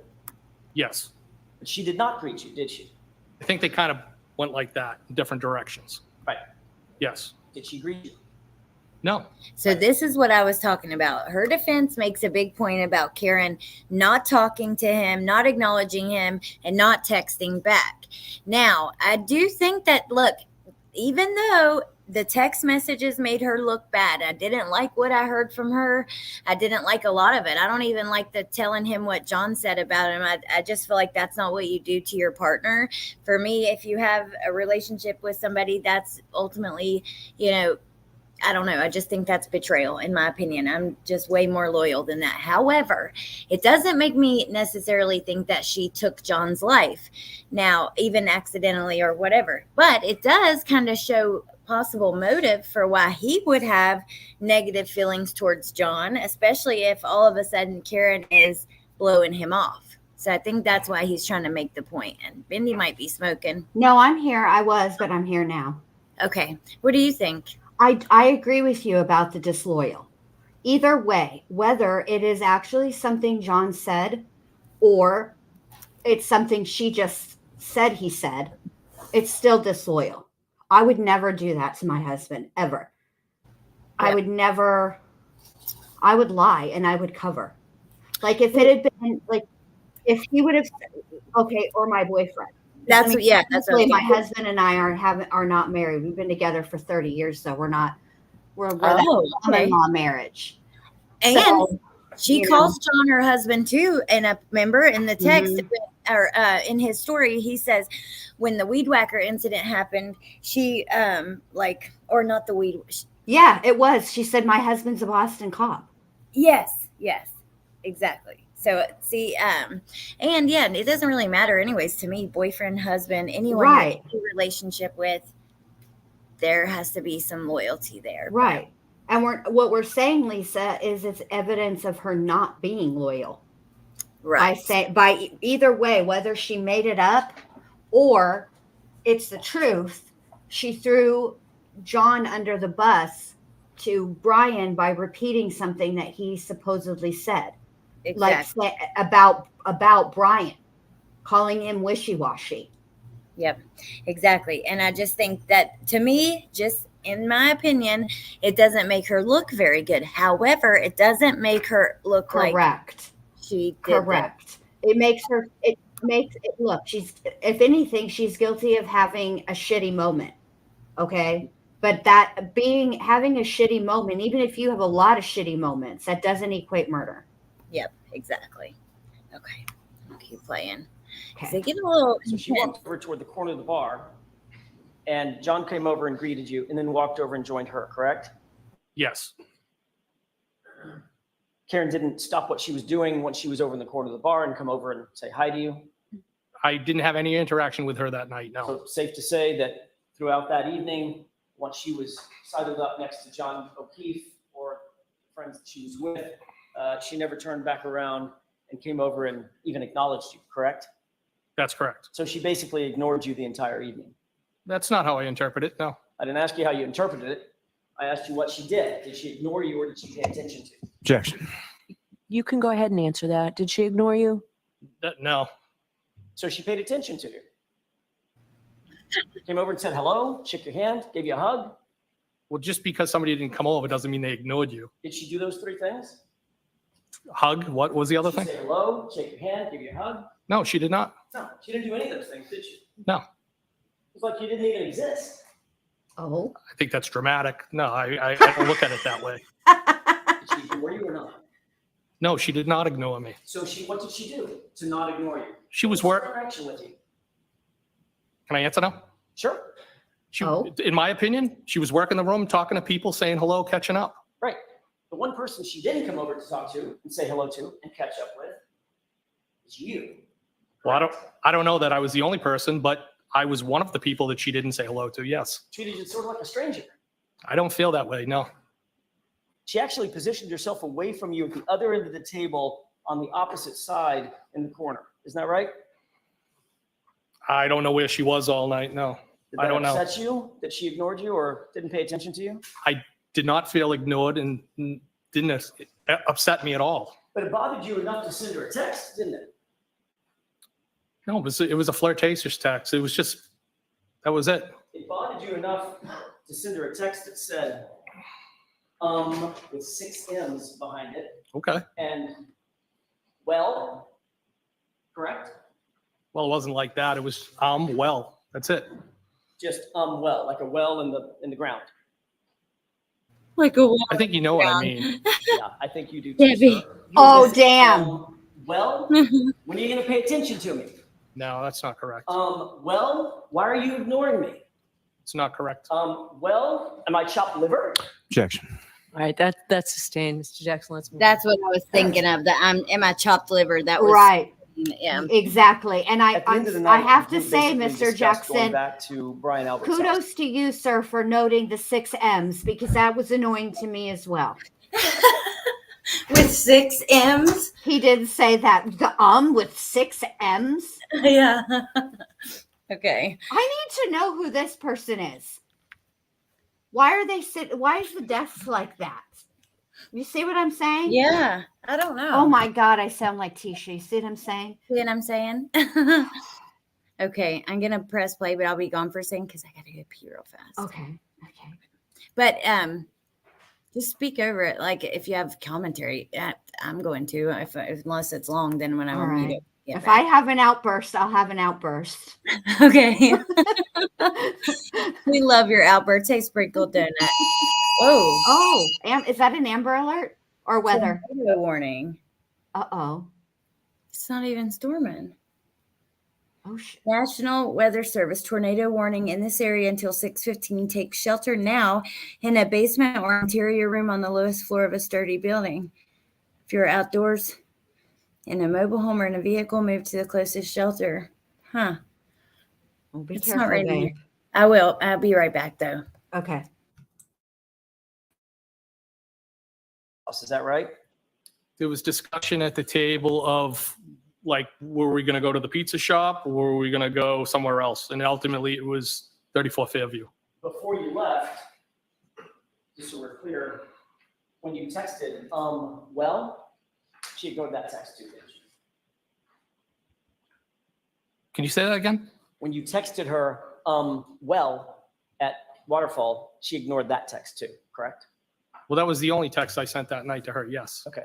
Yes. but she did not greet you, did she? I think they kind of went like that in different directions. Right. Yes. Did she greet you? No. So this is what I was talking about. Her defense makes a big point about Karen not talking to him, not acknowledging him, and not texting back. Now, I do think that, look, even though the text messages made her look bad, I didn't like what I heard from her. I didn't like a lot of it. I don't even like the telling him what John said about him. I just feel like that's not what you do to your partner. For me, if you have a relationship with somebody, that's ultimately, I don't know. I just think that's betrayal, in my opinion. I'm just way more loyal than that. However, it doesn't make me necessarily think that she took John's life now, even accidentally or whatever. But it does kind of show possible motive for why he would have negative feelings towards John, especially if all of a sudden Karen is blowing him off. So I think that's why he's trying to make the point. And Bendy might be smoking. No, I'm here. I was, but I'm here now. Okay. What do you think? I agree with you about the disloyal. Either way, whether it is actually something John said or it's something she just said he said, it's still disloyal. I would never do that to my husband, ever. Yeah. I would never, I would lie and I would cover. Like if it had been, like if he would have said, okay, or my boyfriend. That's what, yeah. That's what my husband and I are not married. We've been together for 30 years, so we're that common-law marriage. And So, she calls John her husband too. And remember in the text or in his story, he says when the weed whacker incident happened, she or not the weed. Yeah, it was. She said my husband's a Boston cop. Yes, exactly. So see, and yeah, it doesn't really matter anyways to me, boyfriend, husband, anyone Right. you're in a relationship with, there has to be some loyalty there. Right. And what we're saying, Lisa, is it's evidence of her not being loyal. Right. I say by either way, whether she made it up or it's the truth, she threw John under the bus to Brian by repeating something that he supposedly said. Exactly. Like about Brian, calling him wishy-washy. Yep, exactly. And I just think that, to me, just in my opinion, it doesn't make her look very good. However, it doesn't make her look Correct. like she did Correct. It makes it look, if anything, she's guilty of having a shitty moment. Okay. But having a shitty moment, even if you have a lot of shitty moments, that doesn't equate murder. Yep, exactly. Okay, I'll keep playing. Okay. So get a little. So she walked over toward the corner of the bar, and John came over and greeted you, and then walked over and joined her, correct? Yes. Karen didn't stop what she was doing once she was over in the corner of the bar and come over and say hi to you? I didn't have any interaction with her that night, no. So safe to say that throughout that evening, once she was sidled up next to John O'Keefe or friends that she was with, she never turned back around and came over and even acknowledged you, correct? That's correct. So she basically ignored you the entire evening. That's not how I interpret it, no. I didn't ask you how you interpreted it. I asked you what she did. Did she ignore you or did she pay attention to you? Objection. You can go ahead and answer that. Did she ignore you? No. So she paid attention to you. Came over and said hello, shook your hand, gave you a hug. Well, just because somebody didn't come over doesn't mean they ignored you. Did she do those three things? Hug, what was the other Did she thing? say hello, shake your hand, give you a hug? No, she did not. No, she didn't do any of those things, did she? No. It's like you didn't even exist. Oh. I think that's dramatic. No, I don't look at it that way. Did she ignore you or not? No, she did not ignore me. So what did she do to not ignore you? She was What was her work. interaction with you? Can I answer now? Sure. In my opinion, she was working the room, talking to people, saying hello, catching up. Right. The one person she didn't come over to talk to and say hello to and catch up with is you. Well, I don't know that I was the only person, but I was one of the people that she didn't say hello to. Yes. Treated you sort of like a stranger. I don't feel that way. No. She actually positioned herself away from you at the other end of the table on the opposite side in the corner. Isn't that right? I don't know where she was all night. No, Did I that don't know. upset you that she ignored you or didn't pay attention to you? Did not feel ignored and didn't upset me at all. But it bothered you enough to send her a text, didn't it? No, it was a flirtatious text. It was just, that was it. It bothered you enough to send her a text that said, with 6 M's behind it, Okay. and well, correct? Well, it wasn't like that. It was, well, that's it. Just well, like a well in the ground. Like a I think you know what I mean. Yeah, I think you do too, Debbie. sir. You Oh, just, damn. well, when are you going to pay attention to me? No, that's not correct. Well, why are you ignoring me? It's not correct. Well, am I chopped liver? Objection. All right, that's sustained. Mr. Jackson, let's move on. That's what I was thinking of. That am I chopped liver? That was Right. Yeah. Exactly. And At the end of the I night, have the to group say, basically Mr. discussed going Jackson, back to Brian Albert's house. kudos to you, sir, for noting the 6 M's, because that was annoying to me as well. With 6 M's. He did say that with 6 M's. Yeah. Okay. I need to know who this person is. Why are they why is the desk like that? You see what I'm saying? Yeah. I don't know. Oh my God, I sound like Tisha. You see what I'm saying? See what I'm saying? Okay, I'm gonna press play, but I'll be gone for a second because I gotta go pee real fast. Okay. But just speak over it. Like if you have commentary, I'm going to. Unless it's long, then when I All mute right. it. get If back. I have an outburst, I'll have an outburst. Okay. We love your outbursts. Hey, sprinkled donut. Oh, Oh, is that an Amber Alert or weather? tornado warning. Uh-oh. It's not even storming. Oh, shit. National Weather Service tornado warning in this area until 6:15. Take shelter now in a basement or interior room on the lowest floor of a sturdy building. If you're outdoors in a mobile home or in a vehicle, move to the closest shelter. Huh. Well, be It's careful, not right babe. here. I will. I'll be right back though. Okay. Is that right? There was discussion at the table of like, were we going to go to the pizza shop or were we going to go somewhere else? And ultimately it was 34 Fairview. Before you left, just so we're clear, when you texted, well, she ignored that text too, didn't she? Can you say that again? When you texted her, well, at Waterfall, she ignored that text too, correct? Well, that was the only text I sent that night to her. Yes. Okay.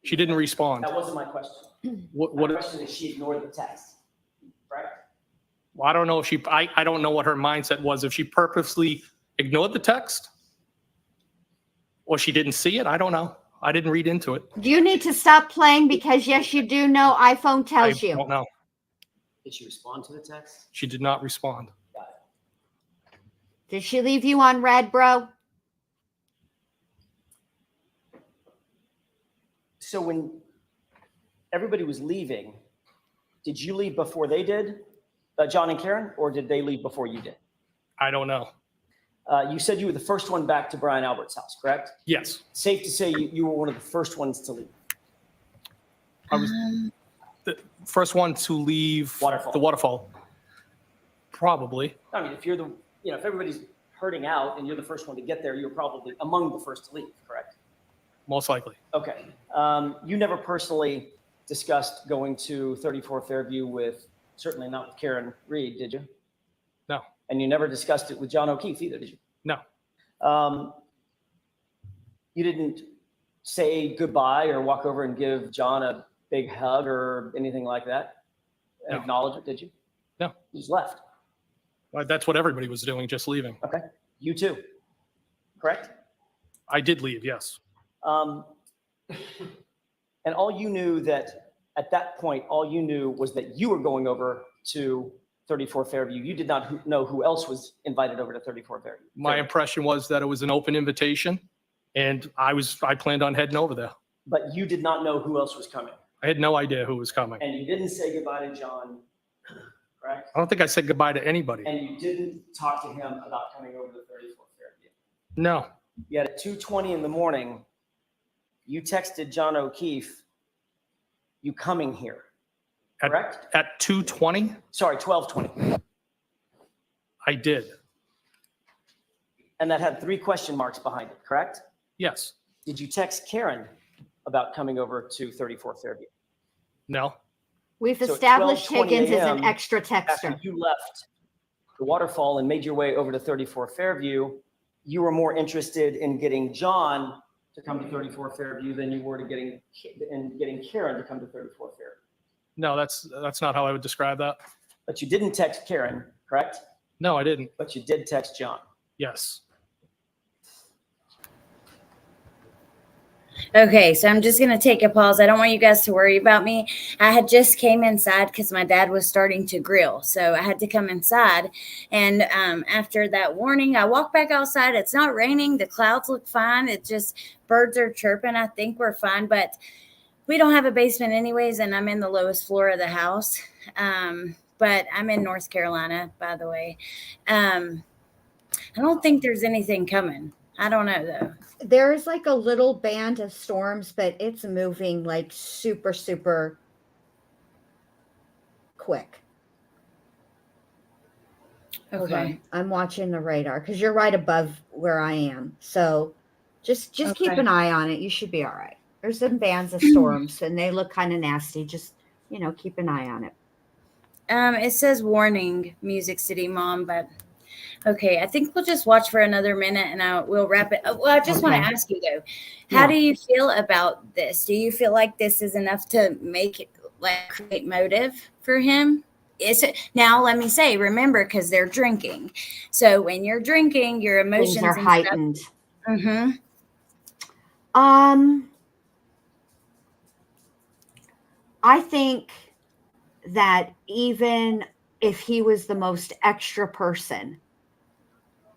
She didn't respond. That wasn't my question. What, My what, question is she ignored the text, correct? well, I don't know if I don't know what her mindset was. If she purposely ignored the text or she didn't see it, I don't know. I didn't read into it. Do you need to stop playing? Because yes, you do know iPhone I tells you. don't know. Did she respond to the text? She did not respond. Got it. Did she leave you on red, bro? So when everybody was leaving, did you leave before they did, John and Karen, or did they leave before you did? I don't know. You said you were the first one back to Brian Albert's house, correct? Yes. Safe to say you were one of the first ones to leave. I was the first one to leave Waterfall. the waterfall. Probably. I mean, if you're the, if everybody's hurting out and you're the first one to get there, you're probably among the first to leave, correct? Most likely. Okay. You never personally discussed going to 34 Fairview with, certainly not with Karen Reed, did you? No. And you never discussed it with John O'Keefe either, did you? No. You didn't say goodbye or walk over and give John a big hug or anything like that? No. Acknowledge it, did you? No. You just left. Well, that's what everybody was doing, just leaving. Okay. You too, correct? I did leave, yes. And all you knew that at that point, all you knew was that you were going over to 34 Fairview. You did not know who else was invited over to 34 Fairview. My impression was that it was an open invitation and I planned on heading over there. But you did not know who else was coming. I had no idea who was coming. And you didn't say goodbye to John, correct? I don't think I said goodbye to anybody. And you didn't talk to him about coming over to 34 Fairview. No. Yet at 2:20 in the morning, you texted John O'Keefe, you coming here, correct? At 2:20, Sorry, 12:20. I did. And that had 3 question marks behind it, correct? Yes. Did you text Karen about coming over to 34 Fairview? No. We've So at established 12:20 Higgins as an a.m., extra After texter. you left the waterfall and made your way over to 34 Fairview, you were more interested in getting John to come to 34 Fairview than you were to getting Karen to come to 34 Fairview. No, that's not how I would describe that. But you didn't text Karen, correct? No, I didn't. But you did text John. Yes. Okay, so I'm just gonna take a pause. I don't want you guys to worry about me. I had just came inside because my dad was starting to grill, so I had to come inside. And after that warning, I walked back outside. It's not raining. The clouds look fine. It just birds are chirping. I think we're fine, but we don't have a basement anyways, and I'm in the lowest floor of the house. But I'm in North Carolina, by the way. I don't think there's anything coming. I don't know though. There is like a little band of storms, but it's moving like super, super quick. Hold Okay. on. I'm watching the radar because you're right above where I am. So just keep Okay. an eye on it. You should be all right. There's some bands of storms and they look kind of nasty. Just, keep an eye on it. It says warning, Music City Mom, but okay, I think we'll just watch for another minute and we'll wrap it. Well, I just want to Okay. ask you though, how Yeah. do you feel about this? Do you feel like this is enough to make it like create motive for him? Is it now? Let me say, remember, because they're drinking. So when you're drinking, your emotions Things are and heightened. stuff. Mm-hmm. I think that even if he was the most extra person,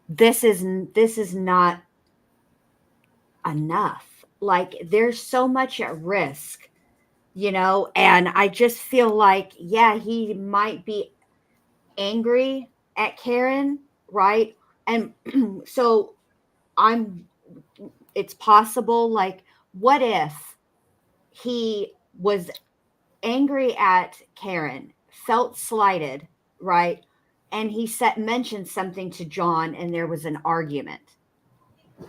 this is not enough. Like there's so much at risk, and I just feel like, yeah, he might be angry at Karen, right? And so it's possible, like, what if he was angry at Karen, felt slighted, right? And he mentioned something to John and there was an argument.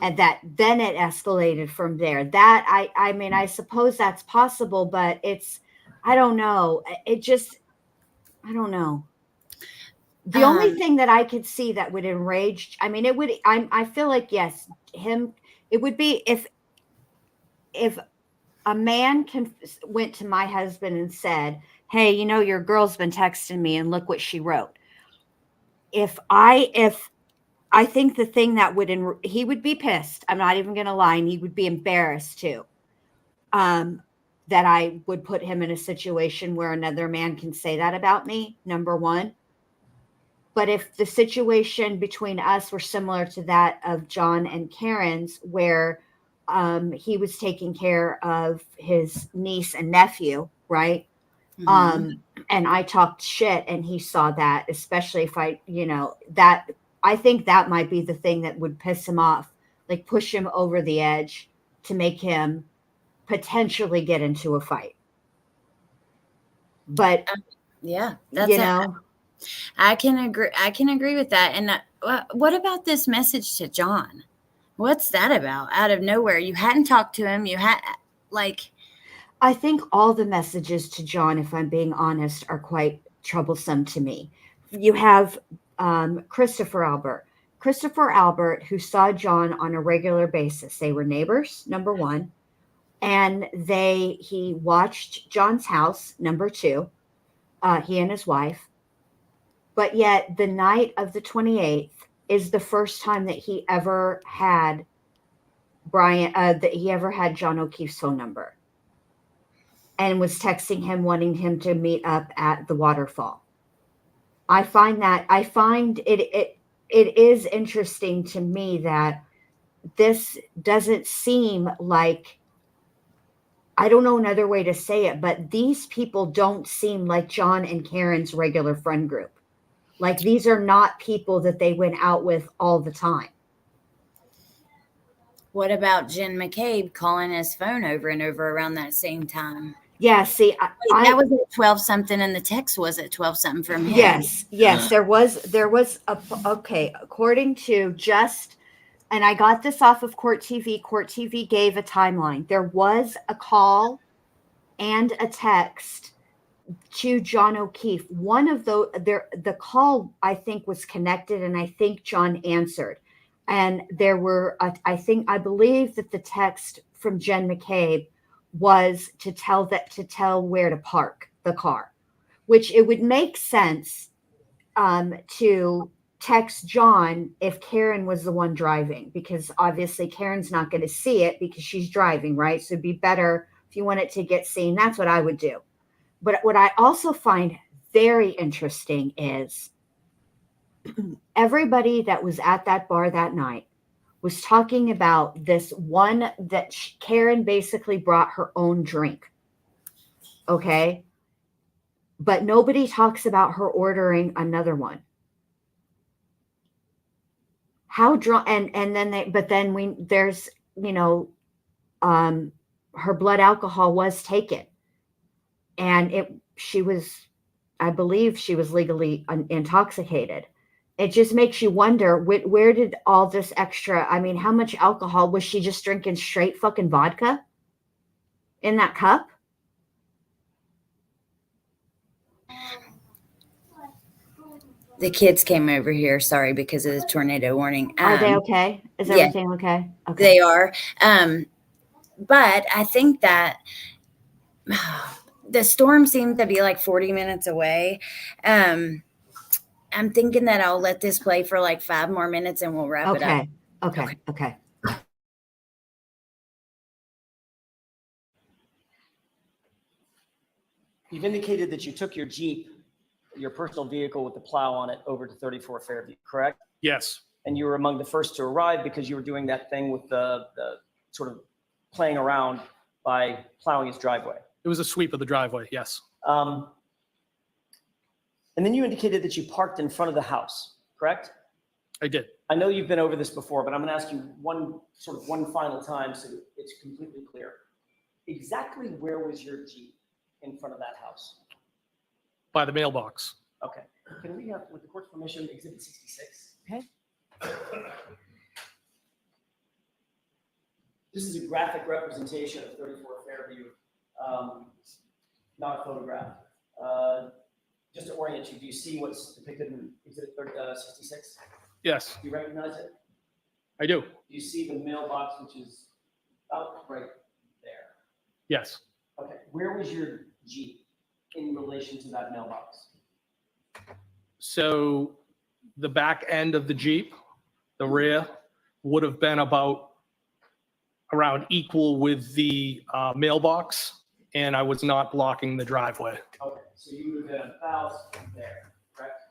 And then it escalated from there. That I mean, I suppose that's possible, but I don't know. I don't know. The only thing that I could see that would enrage, I mean, I feel like, yes, it would be if a man went to my husband and said, hey, your girl's been texting me and look what she wrote. If I think the thing that he would be pissed. I'm not even going to lie. And he would be embarrassed too. That I would put him in a situation where another man can say that about me, number one. But if the situation between us were similar to that of John and Karen's, where he was taking care of his niece and nephew, right? Mm-hmm. And I talked shit and he saw that, especially if that I think that might be the thing that would piss him off, like push him over the edge to make him potentially get into a fight. But yeah, that's I can agree with that. And what about this message to John? What's that about? Out of nowhere, you hadn't talked to him. You had I think all the messages to John, if I'm being honest, are quite troublesome to me. You have Christopher Albert, who saw John on a regular basis. They were neighbors, number one, and he watched John's house, number two. He and his wife. But yet the night of the 28th is the first time that he ever had John O'Keefe's phone number and was texting him, wanting him to meet up at the waterfall. I find it is interesting to me that this doesn't seem like, I don't know another way to say it, but these people don't seem like John and Karen's regular friend group. Like these are not people that they went out with all the time. What about Jen McCabe calling his phone over and over around that same time? Yeah, see, that was at 12 something, and the text was at 12 something from him. Yes, there was okay, according to and I got this off of Court TV. Court TV gave a timeline. There was a call and a text to John O'Keefe. One of the call, I think, was connected, and I think John answered. And there were, I believe that the text from Jen McCabe was to tell where to park the car, which it would make sense to text John if Karen was the one driving, because obviously Karen's not going to see it because she's driving, right? So it'd be better if you want it to get seen. That's what I would do. But what I also find very interesting is everybody that was at that bar that night was talking about this one that Karen basically brought her own drink. Okay. But nobody talks about her ordering another one. How drunk, and then there's, her blood alcohol was taken, and I believe she was legally intoxicated. It just makes you wonder, where did all this extra, I mean, how much alcohol was she just drinking? Straight fucking vodka in that cup? The kids came over here, sorry, because of the tornado warning. Are they okay? Is yeah, everything okay? Okay. They are. But I think that the storm seems to be like 40 minutes away. I'm thinking that I'll let this play for like 5 more minutes and we'll wrap it up. Okay. You've indicated that you took your Jeep, your personal vehicle with the plow on it, over to 34 Fairview, correct? Yes. And you were among the first to arrive because you were doing that thing with the sort of playing around by plowing his driveway. It was a sweep of the driveway. Yes. And then you indicated that you parked in front of the house, correct? I did. I know you've been over this before, but I'm going to ask you one final time so it's completely clear. Exactly where was your Jeep in front of that house? By the mailbox. Okay. Can we have, with the court's permission, Exhibit 66? Okay. This is a graphic representation of 34 Fairview, not a photograph. Just to orient you, do you see what's depicted in Exhibit 66? Yes, Do you recognize it? I do. Do you see the mailbox, which is about right there? Yes. Okay. Where was your Jeep in relation to that mailbox? So the back end of the Jeep, the rear, would have been around equal with the mailbox, and I was not blocking the driveway. Okay, so you would have been about there, correct?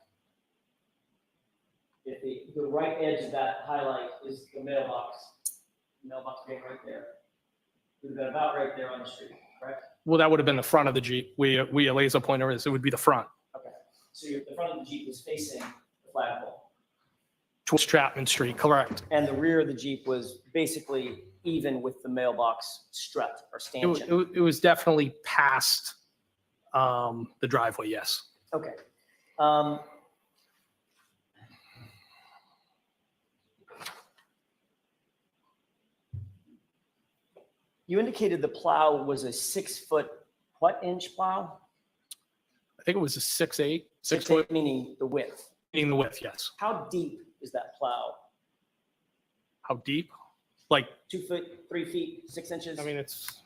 If the right edge of that highlight is the mailbox being right there, you would have been about right there on the street, correct? Well, that would have been the front of the Jeep. Where a laser pointer is, it would be the front. Okay, so the front of the Jeep was facing the flagpole. Towards Chapman Street, correct. And the rear of the Jeep was basically even with the mailbox strut or stanchion. It was definitely past the driveway, yes. Okay. You indicated the plow was a 6-foot, what inch plow? I think it was a 6'8", 6 6'8", foot, meaning the width. meaning the width, yes. How deep is that plow? How deep? Like, 2 foot, 3 feet, 6 inches? I mean, it's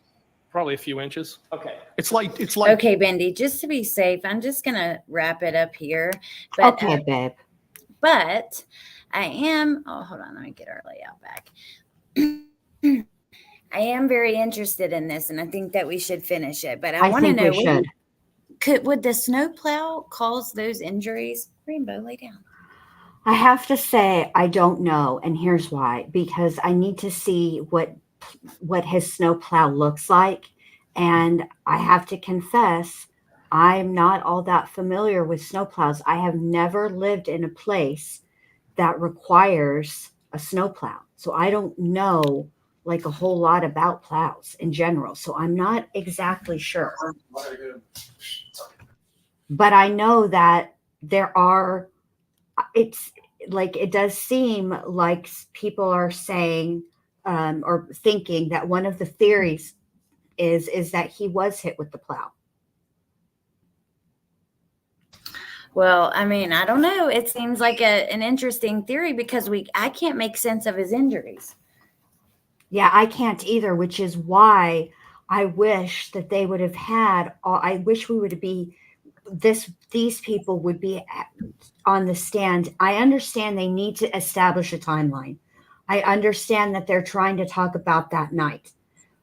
probably a few inches. Okay. It's like. Okay, Bendy, just to be safe, I'm just going to wrap it up here. But, Okay, babe. But I am, hold on, let me get our layout back. I am very interested in this, and I think that we should finish it. But I want to know, would the snow plow cause those injuries? Rainbow, lay down. I have to say, I don't know. And here's why, because I need to see what his snow plow looks like. And I have to confess, I'm not all that familiar with snow plows. I have never lived in a place that requires a snow plow. So I don't know like a whole lot about plows in general. So I'm not exactly sure. But I know that it's like, it does seem like people are saying or thinking that one of the theories is that he was hit with the plow. Well, I mean, I don't know. It seems like an interesting theory because I can't make sense of his injuries. Yeah, I can't either, which is why I wish that they would have had, I wish we would be these people would be on the stand. I understand they need to establish a timeline. I understand that they're trying to talk about that night,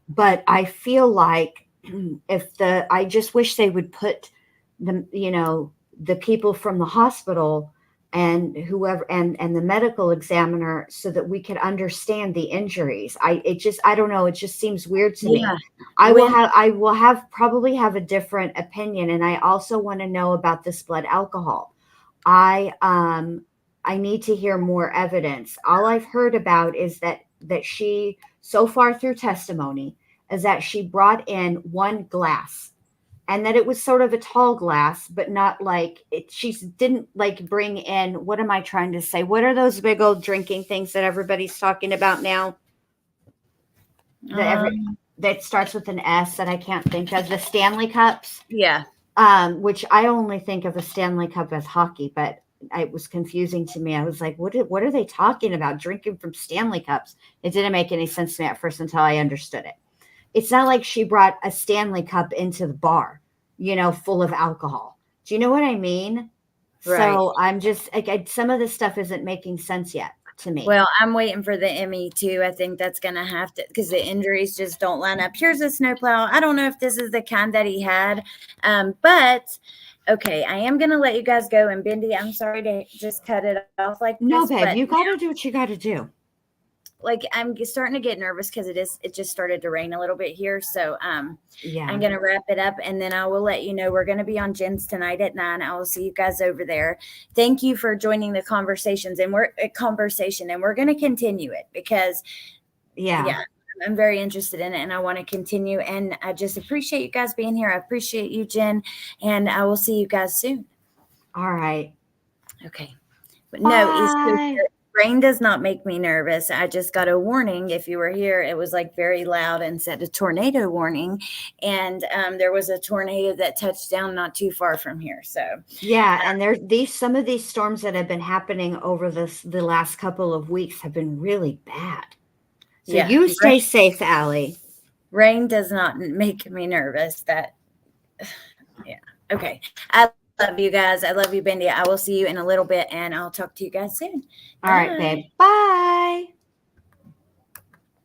but I feel like I just wish they would put the people from the hospital and whoever and the medical examiner so that we could understand the injuries. I don't know. It just seems weird to me. I will probably have a different opinion. And I also want to know about this blood alcohol. I need to hear more evidence. All I've heard about is that she, so far through testimony, is that she brought in one glass and that it was sort of a tall glass, but not like it. She didn't like bring in, what am I trying to say? What are those big old drinking things that everybody's talking about now? That starts with an S that I can't think of, the Stanley Cups. Yeah. Which I only think of a Stanley Cup as hockey, but it was confusing to me. I was like, what are they talking about? Drinking from Stanley Cups. It didn't make any sense to me at first until I understood it. It's not like she brought a Stanley Cup into the bar, full of alcohol. Do you know what I mean? Right. So I'm just like, some of this stuff isn't making sense yet to me. Well, I'm waiting for the ME too. I think that's going to have to, because the injuries just don't line up. Here's a snowplow. I don't know if this is the kind that he had, but okay, I am going to let you guys go. And Bendy, I'm sorry to just cut it off like this. No, babe, you got to do what you got to do. Like, I'm starting to get nervous because it just started to rain a little bit here. So yeah, I'm going to wrap it up, and then I will let you know we're going to be on Jen's tonight at 9. I will see you guys over there. Thank you for joining the conversations, and we're going to continue it because yeah, I'm very interested in it, and I want to continue. And I just appreciate you guys being here. I appreciate you, Jen, and I will see you guys soon. All right. Okay. But no, rain does not make me nervous. I just got a warning. If you were here, it was like very loud and said a tornado warning. And there was a tornado that touched down not too far from here. So yeah, and some of these storms that have been happening over the last couple of weeks have been really bad. So yeah, you stay safe, Allie. Rain does not make me nervous. Yeah. Okay. I love you guys. I love you, Bendy. I will see you in a little bit, and I'll talk to you guys soon. All right, babe. Bye.